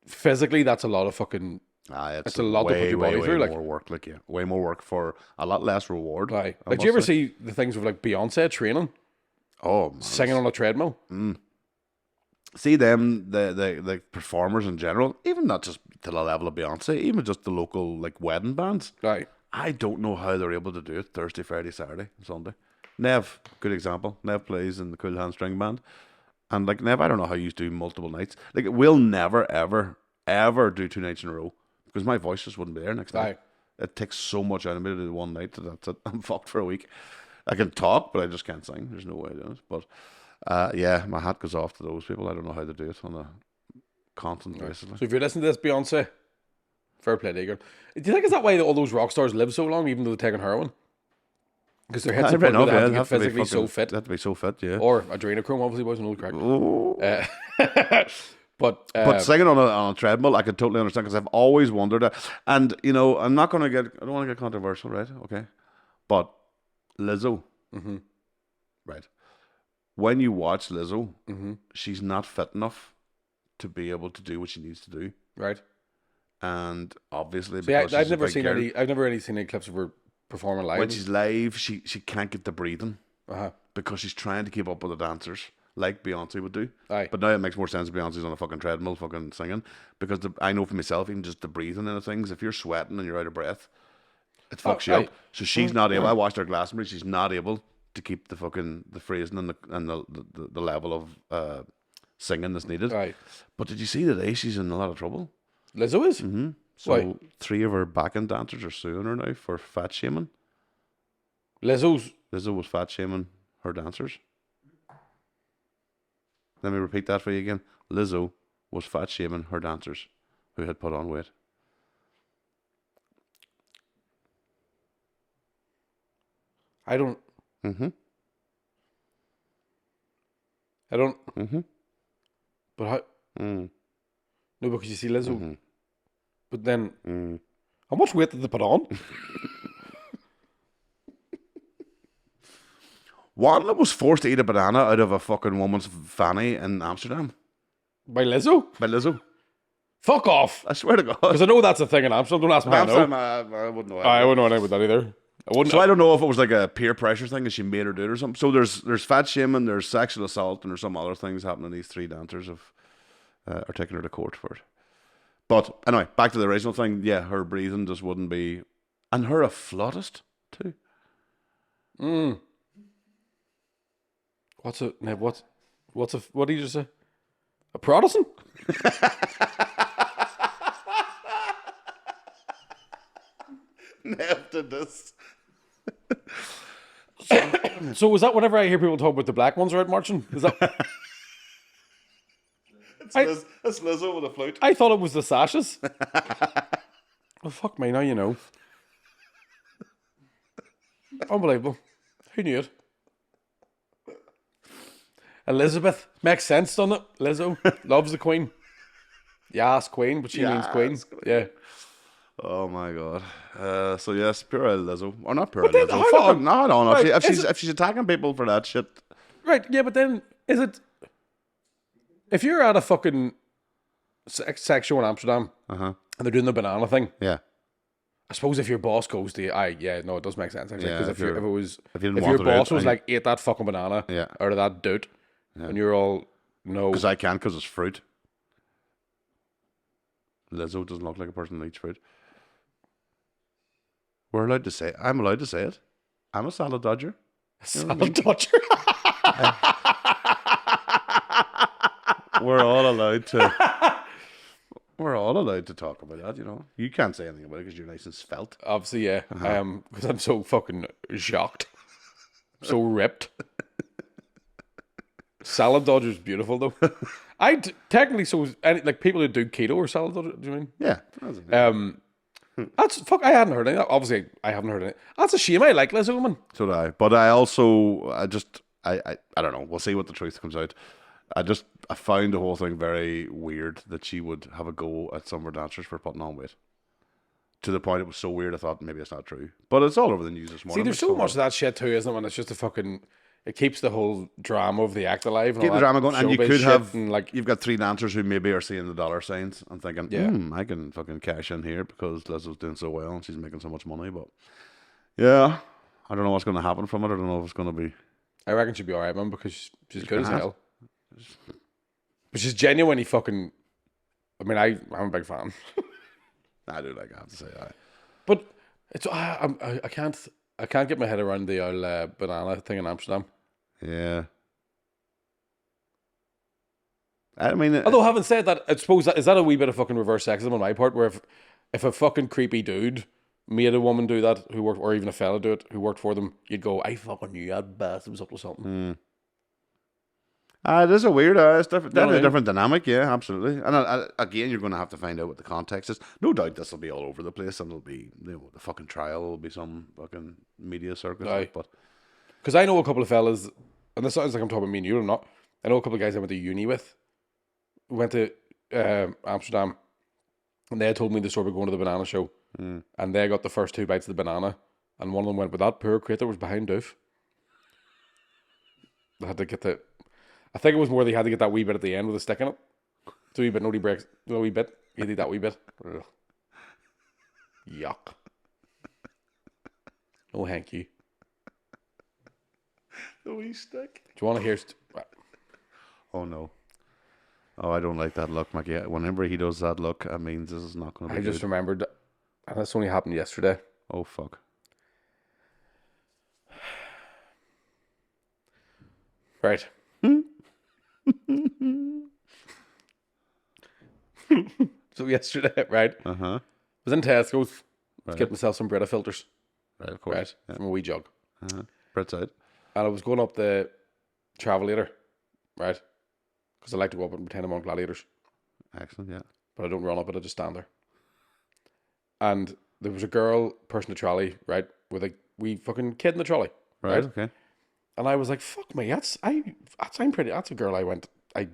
physically that's a lot of fucking. It's a lot to put your body through. Like, more work, way more work for a lot less reward. Like, do you ever see the things with like Beyonce training? Oh, man, singing on a treadmill. See them, the performers in general, even not just to the level of Beyonce, even just the local like wedding bands. Right. I don't know how they're able to do it Thursday, Friday, Saturday, and Sunday. Nev, good example. Nev plays in the Cool Hand String Band, and like Nev, I don't know how you do multiple nights. Like, we'll never, ever do 2 nights in a row, because my voice just wouldn't be there next night. It takes so much out of me to do one night that that's it. I'm fucked for a week. I can talk, but I just can't sing. There's no way doing it. But yeah, my hat goes off to those people. I don't know how to do it on a constant basis. So if you're listening to this, Beyonce, Fair play to you, girl. Do you think is that why all those rock stars live so long, even though they're taking heroin? Because their heads are Fair enough, they have to yeah, get physically so fit. They have to be so fit, yeah. Or adrenochrome, obviously, boys know the correct. Oh. But But singing on a treadmill, I could totally understand because I've always wondered that. And I don't want to get controversial, right? Okay, but Lizzo, right? When you watch Lizzo, she's not fit enough to be able to do what she needs to do, right. and obviously See, because I've she's a never big seen girl, any. I've never really seen any clips of her performing live. when she's live, she can't get the breathing Uh-huh. because she's trying to keep up with the dancers like Beyonce would do. Aye. But now it makes more sense Beyonce's on a fucking treadmill fucking singing because I know for myself, even just the breathing and the things, if you're sweating and you're out of breath, it fucks you aye. up. So she's not able. I watched her Glastonbury. She's not able to keep the fucking the phrasing and the level of singing that's needed. Aye. But did you see today? She's in a lot of trouble. Lizzo is. So Why? 3 of her backing dancers are suing her now for fat shaming. Lizzo was fat shaming her dancers. Let me repeat that for you again. Lizzo was fat shaming her dancers who had put on weight. I don't. I don't. But how? No, because you see Lizzo. But then, how much weight did they put on? Wanda was forced to eat a banana out of a fucking woman's fanny in Amsterdam. By Lizzo? By Lizzo. Fuck off! I swear to God. Because I know that's a thing in Amsterdam. Don't ask me. Amsterdam, I wouldn't know. I wouldn't know anything about that either. I wouldn't. So I don't know if it was like a peer pressure thing and she made her do it or something. So there's fat shaming, there's sexual assault, and there's some other things happening. These 3 dancers are taking her to court for it. But anyway, back to the original thing. Yeah, her breathing just wouldn't be, and her a flautist too. What did you just say? A Protestant? After this. So was that whenever I hear people talk about the black ones are out marching? Is that? It's Lizzo with a flute. I thought it was the sashes. Oh fuck me! Now you know. Unbelievable. Who knew it? Elizabeth makes sense, doesn't it? Lizzo loves the Queen. Yes, Queen, but she means Queen. Yeah. Oh my God. So yes, pure old Lizzo, or not pure old then, Lizzo. hold Fuck, on. no. Right, If she's attacking people for that shit, Right. Yeah, but then is it? If you're at a fucking sex show in Amsterdam and they're doing the banana thing, yeah. I suppose if your boss goes to you, it does make sense actually. Yeah, Because if didn't your want to do boss it, was like, eat that fucking banana Yeah. out of that dude, and you're all no. Because I can, because it's fruit. Lizzo doesn't look like a person that eats fruit. We're allowed to say it. I'm allowed to say it. I'm a salad dodger. Salad dodger. We're all allowed to. We're all allowed to talk about that, you know. You can't say anything about it because you're nice and svelte. Obviously, yeah. Because I'm so fucking shocked, so ripped. Salad dodger's beautiful though. Technically like people who do keto or salad dodger. Do you mean? Yeah. That's fuck. I hadn't heard any. Obviously, I haven't heard any. That's a shame. I like Lizzo, man. So do I. But I also, I don't know. We'll see what the truth comes out. I found the whole thing very weird that she would have a go at some of her dancers for putting on weight. To the point it was so weird, I thought maybe it's not true. But it's all over the news this morning. See, there's so much of that shit too, isn't it? When it's just a fucking. It keeps the whole drama of the act alive. And Keep all the that drama going, and you showbiz could shit have and like you've got 3 dancers who maybe are seeing the dollar signs and thinking, Yeah. I can fucking cash in here because Lizzo's doing so well and she's making so much money. But yeah, I don't know what's going to happen from it. I don't know if it's going to be. I reckon she'll be alright, man, because she's good as can hell. But she's genuinely fucking. I mean, I'm a big fan. I do like. I have to say, But it's I can't get my head around the old banana thing in Amsterdam. yeah. I mean, Although having said that, I suppose is that a wee bit of fucking reverse sexism on my part, where if a fucking creepy dude made a woman do that who worked, or even a fella do it who worked for them, you'd go, I fucking knew that bastard was up to something. It is a weird, it's different, You know what definitely I a mean? different dynamic, yeah, absolutely. And again, you're going to have to find out what the context is. No doubt this will be all over the place, and it'll be, the fucking trial will be some fucking media circus. Aye. But Because I know a couple of fellas, and this sounds like I'm talking about me and you, I'm not. I know a couple of guys I went to uni with, who went to Amsterdam, and they had told me the story about going to the banana show, and they got the first 2 bites of the banana, and one of them went, but that poor creator was behind Doof. They had to get the, I think it was more they had to get that wee bit at the end with a stick in it. The wee bit, nobody breaks, the wee bit, you need that wee bit. Ugh. Yuck. No thank you. the wee stick. Do you want to hear? Oh no. Oh, I don't like that look, Mackie. Whenever he does that look, that means this is not going to be I just good. remembered, and this only happened yesterday. Oh fuck. Right. So yesterday, right, Uh-huh. was in Tesco's to Right. get myself some Brita filters, Right, of course. right, Yeah. from a wee jug. Uh-huh. Brett's out. And I was going up the Travelator, right, because I like to go up and pretend I'm on gladiators, Excellent, yeah. but I don't run up it, I just stand there. And there was a girl pushing the trolley, right, with a wee fucking kid in the trolley, Right, right? okay. And I was like, "Fuck me, that's a girl I went out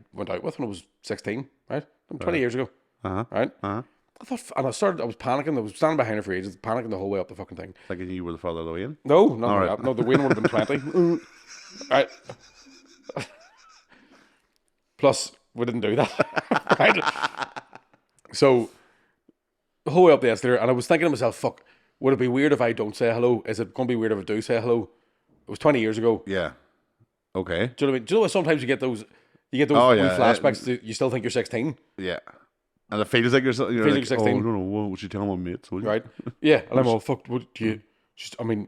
with when I was 16, right? 20 years ago, Uh-huh. right? Uh-huh. I thought, and I was panicking. I was standing behind her for ages, panicking the whole way up the fucking thing. Like you were the father of the Wayne. No, not All like right. that. No, the win would have been 20. Right. Plus, we didn't do that. Right. So, the whole way up the escalator, and I was thinking to myself, "Fuck, would it be weird if I don't say hello? Is it going to be weird if I do say hello?" It was 20 years ago. Yeah. Okay. Do you know what I mean? Do you know what sometimes you get those Oh, wee yeah. flashbacks to you still think you're 16, Yeah. And it feels like you're Feels like, like you're 16. oh, no, what would you tell my mates? Would you? right? Yeah, and I'm all fucked. What do you? Just, I mean,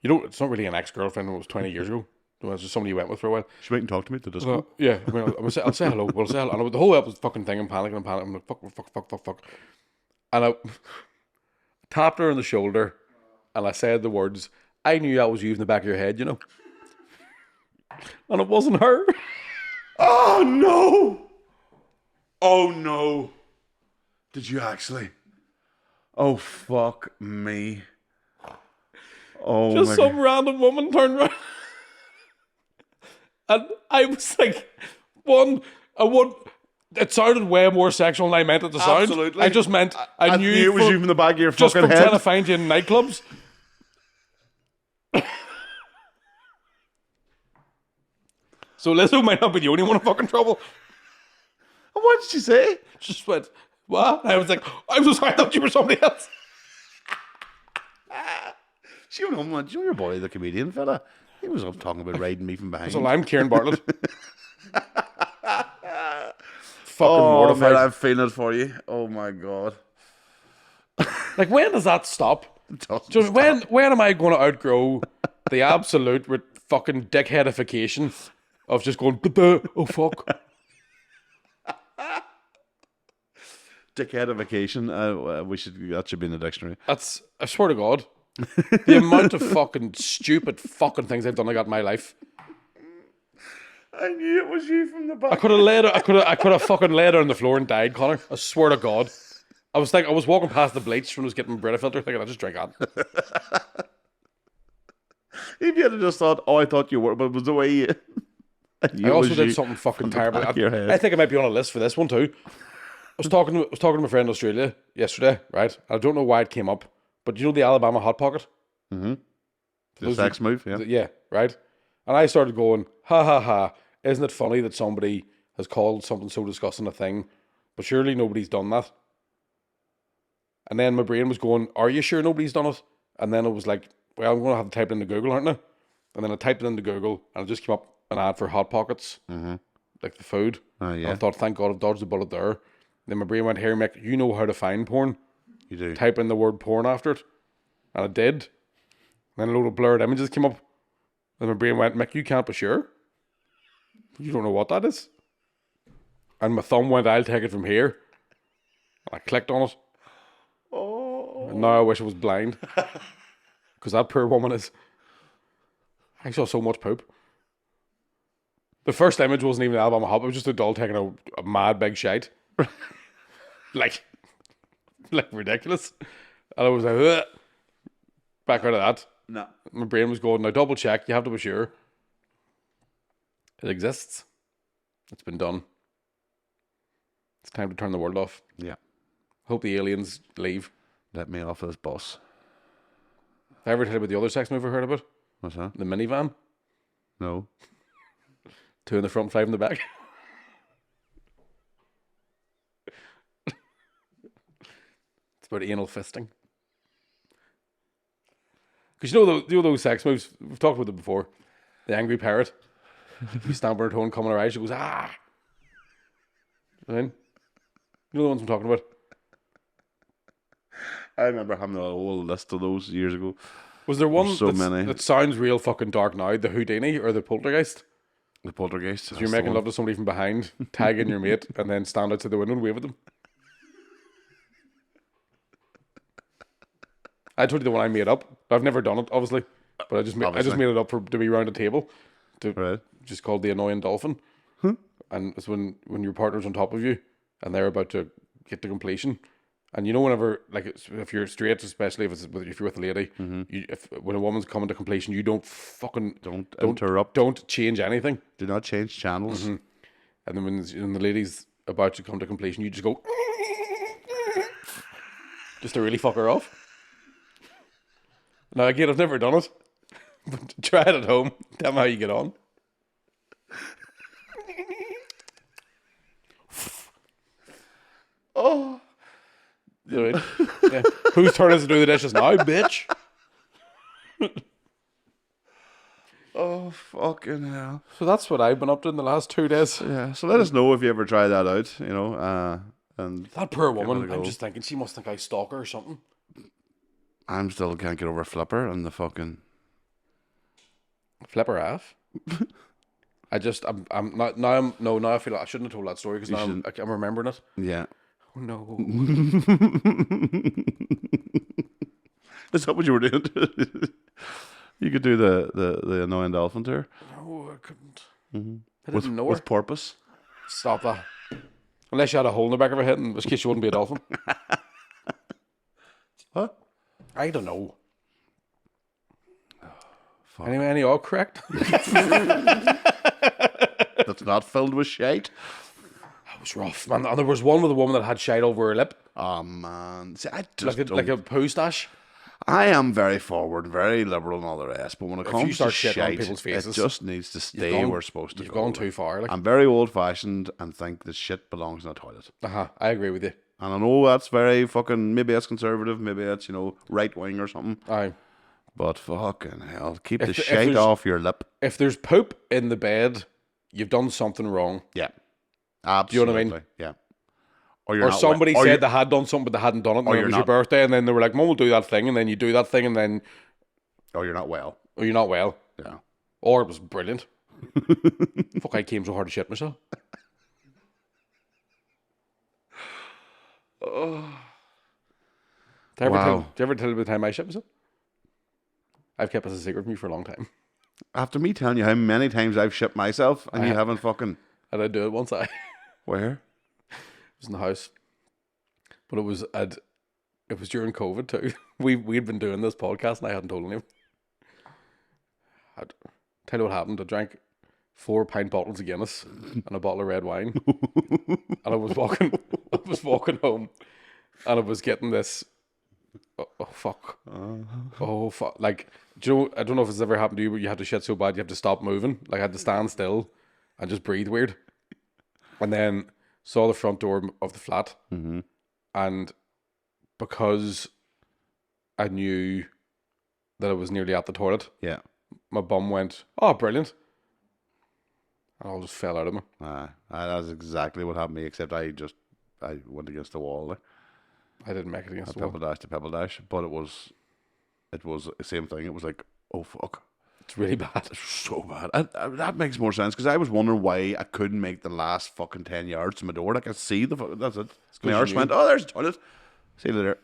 you don't. It's not really an ex-girlfriend. It was 20 years ago. It was just somebody you went with for a while. She might talk to me to disco. Yeah, I mean, I'll say hello. We'll say hello. And the whole way up was fucking thing. I'm panicking. I'm like, fuck. And I tapped her on the shoulder, and I said the words. I knew that was you in the back of your head, you know. And it wasn't her. Oh, no. Oh, no. Did you actually? Oh, fuck me. Oh, Just my some God. random woman turned around. And I was like, it sounded way more sexual than I meant it to sound. Absolutely. I just meant I knew it was you from the back of your just fucking from head. trying to find you in nightclubs. So Lizzo might not be the only one in fucking trouble. And what did she say? Just went, what? And I was like, I'm so sorry, I thought you were somebody else. She went home and went, "You know your boy, the comedian fella? He was up talking about riding me from behind." So I'm Kieran Bartlett. Fucking Oh, mortified. man, I'm feeling it for you. Oh, my God. Like, when does that stop? Doesn't So stop. when am I going to outgrow the absolute fucking dickheadification of just going, oh fuck. Dickheadification. That should be in the dictionary. That's, I swear to God, the amount of fucking stupid fucking things I've done like that in my life. I knew it was you from the back. I could have fucking laid her on the floor and died, Connor. I swear to God. I was walking past the bleach when I was getting Brita filter, thinking I just drink that. If you had just thought, "Oh, I thought you were," but it was the way you. I also did something fucking terrible. back of your head. I think I might be on a list for this one too. I was talking to my friend in Australia yesterday, right? I don't know why it came up, but you know the Alabama Hot Pocket? The Those sex move, yeah. Yeah, right? And I started going, ha ha ha, isn't it funny that somebody has called something so disgusting a thing, but surely nobody's done that? And then my brain was going, are you sure nobody's done it? And then it was like, well, I'm going to have to type it into Google, aren't I? And then I typed it into Google, and it just came up an ad for Hot Pockets, like the food. Oh, And yeah. I thought, thank God I've dodged the bullet there. Then my brain went, here, Mick, you know how to find porn. You do. Type in the word porn after it. And I did. And then a load of blurred images came up. And my brain went, Mick, you can't be sure. You don't know what that is. And my thumb went, I'll take it from here. And I clicked on it. Oh. And now I wish I was blind. Because that poor woman is... I saw so much poop. The first image wasn't even Alabama Hop. It was just a doll taking a mad big shite. like ridiculous. And I was like, ugh. Back out of that. No. My brain was going, now double check. You have to be sure. It exists. It's been done. It's time to turn the world off. Yeah. Hope the aliens leave. Let me off this bus. Have I ever heard about the other sex move I heard about? What's that? The minivan. No. 2 in the front, 5 in the back. It's about anal fisting. Because you know those sex moves, we've talked about them before. The angry parrot. You stamp her toe and come on her eyes, she goes, ah. Right? You know the ones I'm talking about? I remember having a whole list of those years ago. Was there one so many. that sounds real fucking dark now? The Houdini or the Poltergeist? The poltergeist. So you're making love to somebody from behind, tagging your mate, and then stand outside the window and wave at them. I told you the one I made up. I've never done it, obviously, but I just made it up to be around a table, just called the annoying dolphin. And it's when your partner's on top of you and they're about to get to completion, and you know whenever if you're straight, especially if you're with a lady, when a woman's coming to completion, you don't interrupt, don't change anything, do not change channels, and then when the lady's about to come to completion, you just go just to really fuck her off. Now again, I've never done it, but try it at home. Tell me how you get on. Oh, You know what I mean? Yeah. Whose turn is it to do the dishes now, bitch? oh, fucking hell! So that's what I've been up to in the last 2 days. Yeah. So let us know if you ever try that out. You know, and That poor give it a woman. go. I'm just thinking she must think I stalk her or something. I'm still can't get over Flipper and the fucking Flip her off. I'm not now. Now I feel like I shouldn't have told that story because now I'm remembering it. yeah. Oh no. Is that what you were doing? You could do the annoying dolphin tour. No, I couldn't. I didn't know her. With purpose. Stop that. Unless you had a hole in the back of her head, in which case you wouldn't be a dolphin. What? I don't know. Fuck. Any all correct? That's not filled with shite. That was rough, man. And there was one with a woman that had shite over her lip, Oh man, see, I just like a poo stash. I am very forward, very liberal, and all the rest. But when it you comes start to shitting on shite, people's faces, it just needs to stay where we're supposed to You've go. gone too far. Like. I'm very old-fashioned and think that shit belongs in a toilet. I agree with you. And I know that's very fucking. Maybe that's conservative. Maybe that's right wing or something. Aye. But fucking hell, keep If the the- if shite there's- off your lip. If there's poop in the bed, you've done something wrong. Yeah, absolutely. know what I mean? Yeah. Or Or somebody well, said they had done something, but they hadn't done it, and or it you're was your not- birthday, and then they were like, "Mum will do that thing," and then you do that thing, and then or you're not well. you're not well, Yeah. or it was brilliant. Fuck! I came so hard to shit myself. Did Wow. you ever tell you the time I shit myself? I've kept this a secret from you for a long time. After me telling you how many times I've shit myself and you haven't fucking I did do it once. I where? was in the house, but it was during COVID too. We'd been doing this podcast and I hadn't told anyone. I'd tell you what happened. I drank 4 pint bottles of Guinness and a bottle of red wine, and I was walking home, and I was getting this. Oh fuck! Oh fuck! Like, do you know? I don't know if it's ever happened to you, but you have to shit so bad you have to stop moving. Like, I had to stand still and just breathe weird, and then saw the front door of the flat, and because I knew that I was nearly at the toilet, Yeah. my bum went, "Oh, brilliant!" and all just fell out of me. That's exactly what happened to me, except I went against the wall there. I didn't make it against the Pebble wall. dash to pebble dash, but it was the same thing. It was like, oh fuck, It's really bad. it's so bad. That makes more sense because I was wondering why I couldn't make the last fucking 10 yards to my door. Like I see that's it. My arse you went, oh, there's the toilet. See you later.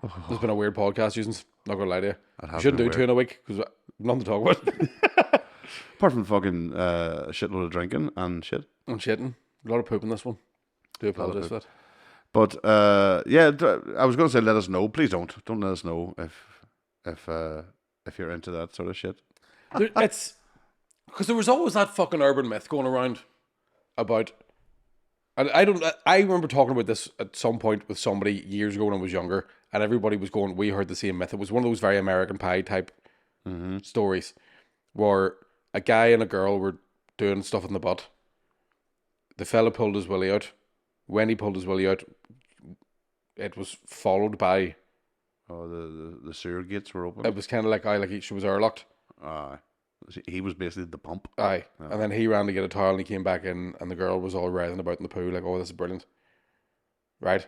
This has been a weird podcast, using. Not gonna lie to you. It You has shouldn't been do 2 in a week because nothing to talk about. Apart from fucking shitload of drinking and shit. I'm shitting. A lot of poop in this one. Do apologise for that. But I was going to say, let us know. Please don't let us know if you're into that sort of shit. It's because there was always that fucking urban myth going around about, and I remember talking about this at some point with somebody years ago when I was younger, and everybody was going, we heard the same myth. It was one of those very American Pie type stories where a guy and a girl were doing stuff in the butt. The fella pulled his willy out. When he pulled his willy out, it was followed by... Oh, the sewer gates were open? It was kind of like she was airlocked. He was basically the pump. Aye. Yeah. And then he ran to get a towel and he came back in and the girl was all writhing about in the pool like, oh, this is brilliant. Right?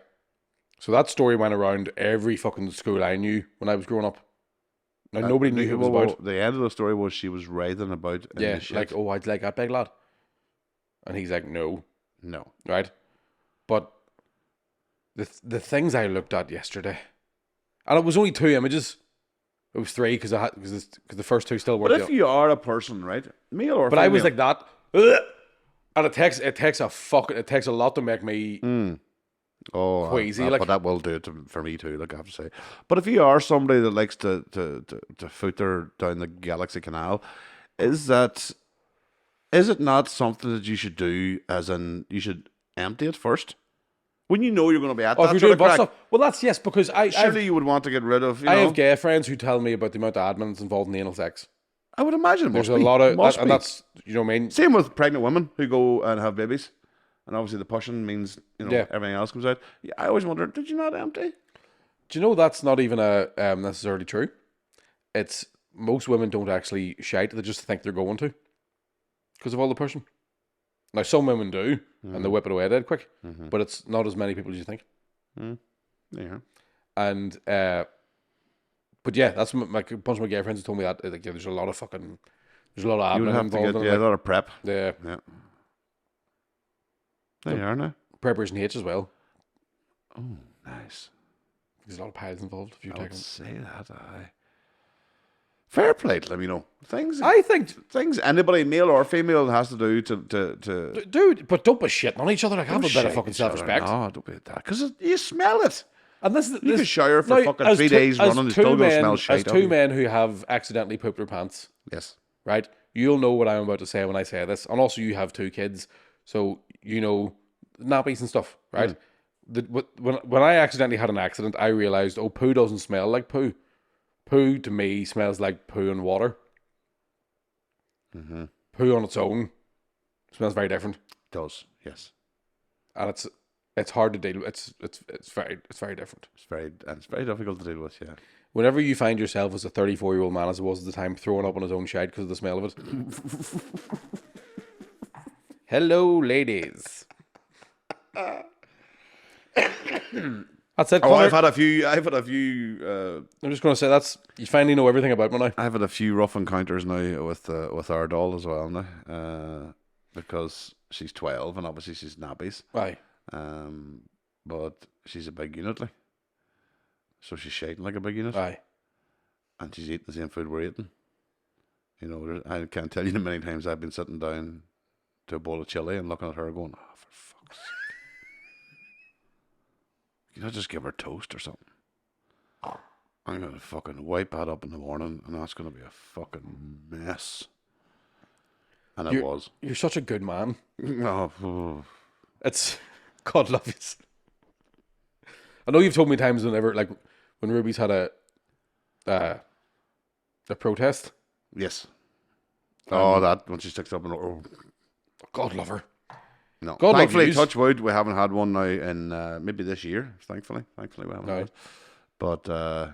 So that story went around every fucking school I knew when I was growing up. Now, nobody knew who it was about. The end of the story was she was writhing about in the shit. Like, oh, I'd like that big lad. And he's like, no. No. Right? But the things I looked at yesterday, and it was only 2 images. It was 3 because the first 2 still weren't. But if you are a person, right, male or female, I was like that, and it takes a lot to make me queasy. But that will do it for me too. Like I have to say, but if you are somebody that likes to footer down the Galaxy Canal, is it not something that you should do? As in, you should empty it first. When you know you're going to be at that if you're sort of doing crack, stuff. Well, that's yes, because surely you would want to get rid of. I have gay friends who tell me about the amount of admin that's involved in anal sex. I would imagine there's a lot of that, and that's you know what I mean. Same with pregnant women who go and have babies, and obviously the pushing means everything else comes out. I always wonder, did you not empty? Do you know that's not even necessarily true? It's most women don't actually shite; they just think they're going to because of all the pushing. Now some women do, and they whip it away dead quick, but it's not as many people as you think. Yeah, and but yeah, that's like a bunch of my gay friends have told me that like, there's a lot of admin involved. A lot of prep. Yeah. There you are now. Preparation H as well. Oh, nice. There's a lot of piles involved. If you would say that, fair play to them, things. I think things anybody, male or female, has to do to dude. But don't be shitting on each other. Like have a bit of fucking self-respect. No, don't be that because you smell it. And you can shower for fucking 3 days running. You still don't smell shit. As 2 men who have accidentally pooped their pants. Yes. Right. You'll know what I'm about to say when I say this, and also you have 2 kids, so you know nappies and stuff, right? When I accidentally had an accident, I realized, poo doesn't smell like poo. Poo to me smells like poo and water. Poo on its own smells very different. It does, yes. And it's hard to deal with. It's very different. It's very difficult to deal with, yeah. Whenever you find yourself as a 34-year-old man, as it was at the time, throwing up on his own shite because of the smell of it. Hello, ladies. That's it. I've had a few. I'm just going to say you finally know everything about me now. I've had a few rough encounters now with our doll as well now, because she's 12 and obviously she's nappies. Aye. But she's a big unit, like, so she's shaking like a big unit. Aye. And she's eating the same food we're eating. I can't tell you the many times I've been sitting down to a bowl of chili and looking at her going, oh, for fuck's sake. Can I just give her toast or something? I'm going to fucking wipe that up in the morning and that's going to be a fucking mess. And it was. You're such a good man. Oh. It's... God love you. I know you've told me times whenever, like, when Ruby's had a protest. Yes. That when she sticks up and God love her. No, God thankfully, touch wood, we haven't had one now in maybe this year. Thankfully, we haven't. Had it. But yeah.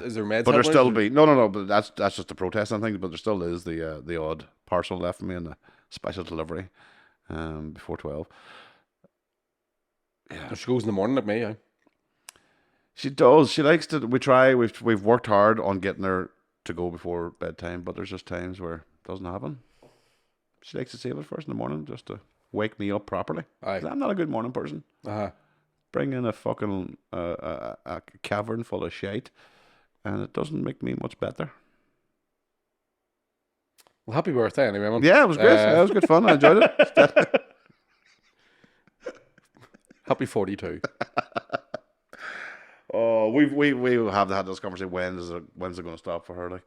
Is there meds? But there still be no. But that's just a protest and things. But there still is the odd parcel left for me in the special delivery before 12. Yeah, she goes in the morning like me. Yeah. She does. She likes to. We've worked hard on getting her to go before bedtime, but there's just times where it doesn't happen. She likes to save it first in the morning just to wake me up properly. I'm not a good morning person. Bring in a fucking a cavern full of shite, and it doesn't make me much better. Well, happy birthday anyway, man. Yeah, it was great. Yeah, it was good fun. I enjoyed it. Happy 42. Oh, we have had this conversation. When's it going to stop for her? Like,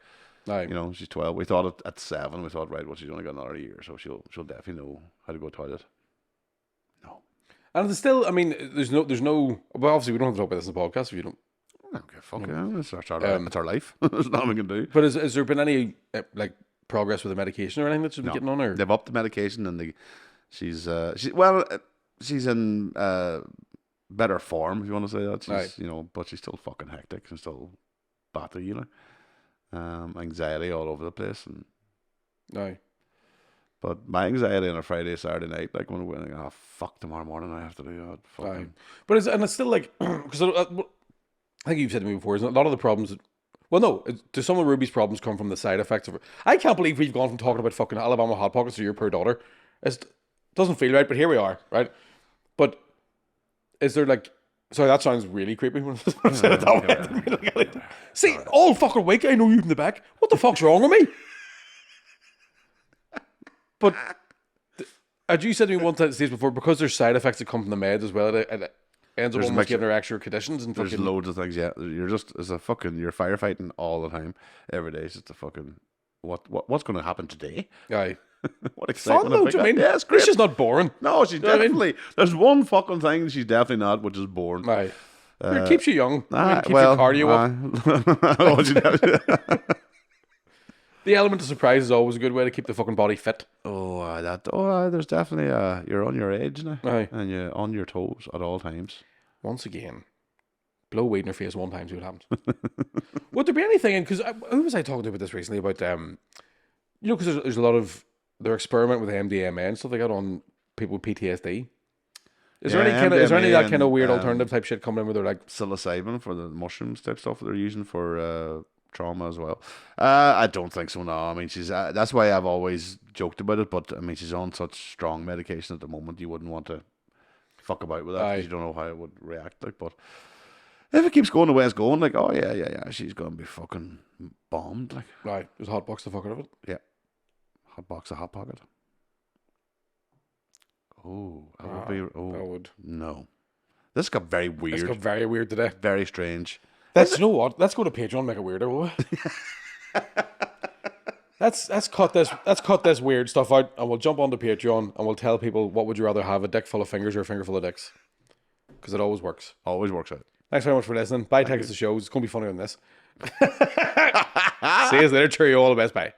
Aye. you know, she's 12. We thought at 7. We thought, right, well, she's only got another year, so she'll definitely know how to go to the toilet. No, And there's still, I mean, there's no. Well, obviously, we don't have to talk about this in the podcast if you don't. I don't give a fuck. Yeah, it's our life. There's nothing we can do. But has there been any like progress with the medication or anything that she's been getting on? Or They've upped the medication, and she's in better form, if you want to say that. She's you know, but she's still fucking hectic and still battery, you know. Anxiety all over the place, and Aye. but my anxiety on a Friday, Saturday night, like when we're like, oh fuck, tomorrow morning I have to do that. Fucking. But it's still like because I think you've said to me before, is a lot of the problems. Well, no, do some of Ruby's problems come from the side effects of it? I can't believe we've gone from talking about fucking Alabama Hot Pockets to your poor daughter. It doesn't feel right, but here we are, right? But is there like, sorry, that sounds really creepy when I said it that way. See, all fucking week I know you from the back. What the fuck's wrong with me? But as you said to me one time before, because there's side effects that come from the meds as well, it ends up almost giving her extra conditions and there's fucking loads of things. Yeah, you're firefighting all the time, every day. It's just a fucking what's going to happen today? Aye. What excitement! Fun though, do you mean? Yeah, it's great. She's just not boring. No, she's definitely. There's one fucking thing she's definitely not, which is boring. Aye. It keeps you young. It keeps your cardio up. The element of surprise is always a good way to keep the fucking body fit. There's definitely you're on your edge now, Aye. and you're on your toes at all times. Once again, blow weed in her face one time, see what happens. Would there be anything? Because who was I talking to about this recently? About you know, because there's a lot of they're experimenting with MDMA and stuff like that on people with PTSD. Is there any that kind of weird alternative type shit coming in where they're like psilocybin for the mushrooms type stuff that they're using for trauma as well? I don't think so. No, I mean she's that's why I've always joked about it. But I mean she's on such strong medication at the moment. You wouldn't want to fuck about with that because you don't know how it would react. Like, but if it keeps going the way it's going, like, oh yeah, she's gonna be fucking bombed. Like, right, there's a hot box to fuck out of it. Yeah, hot box, a hot pocket. Oh, that would. No. This got very weird. It's got very weird today. Very strange. You know what? Let's go to Patreon and make it weirder, will we? Let's cut this weird stuff out and we'll jump onto Patreon and we'll tell people what would you rather have, a dick full of fingers or a finger full of dicks? Because it always works. Always works out. Thanks very much for listening. Bye, take us to shows. It's going to be funnier than this. See you later. Cheerio. All the best. Bye.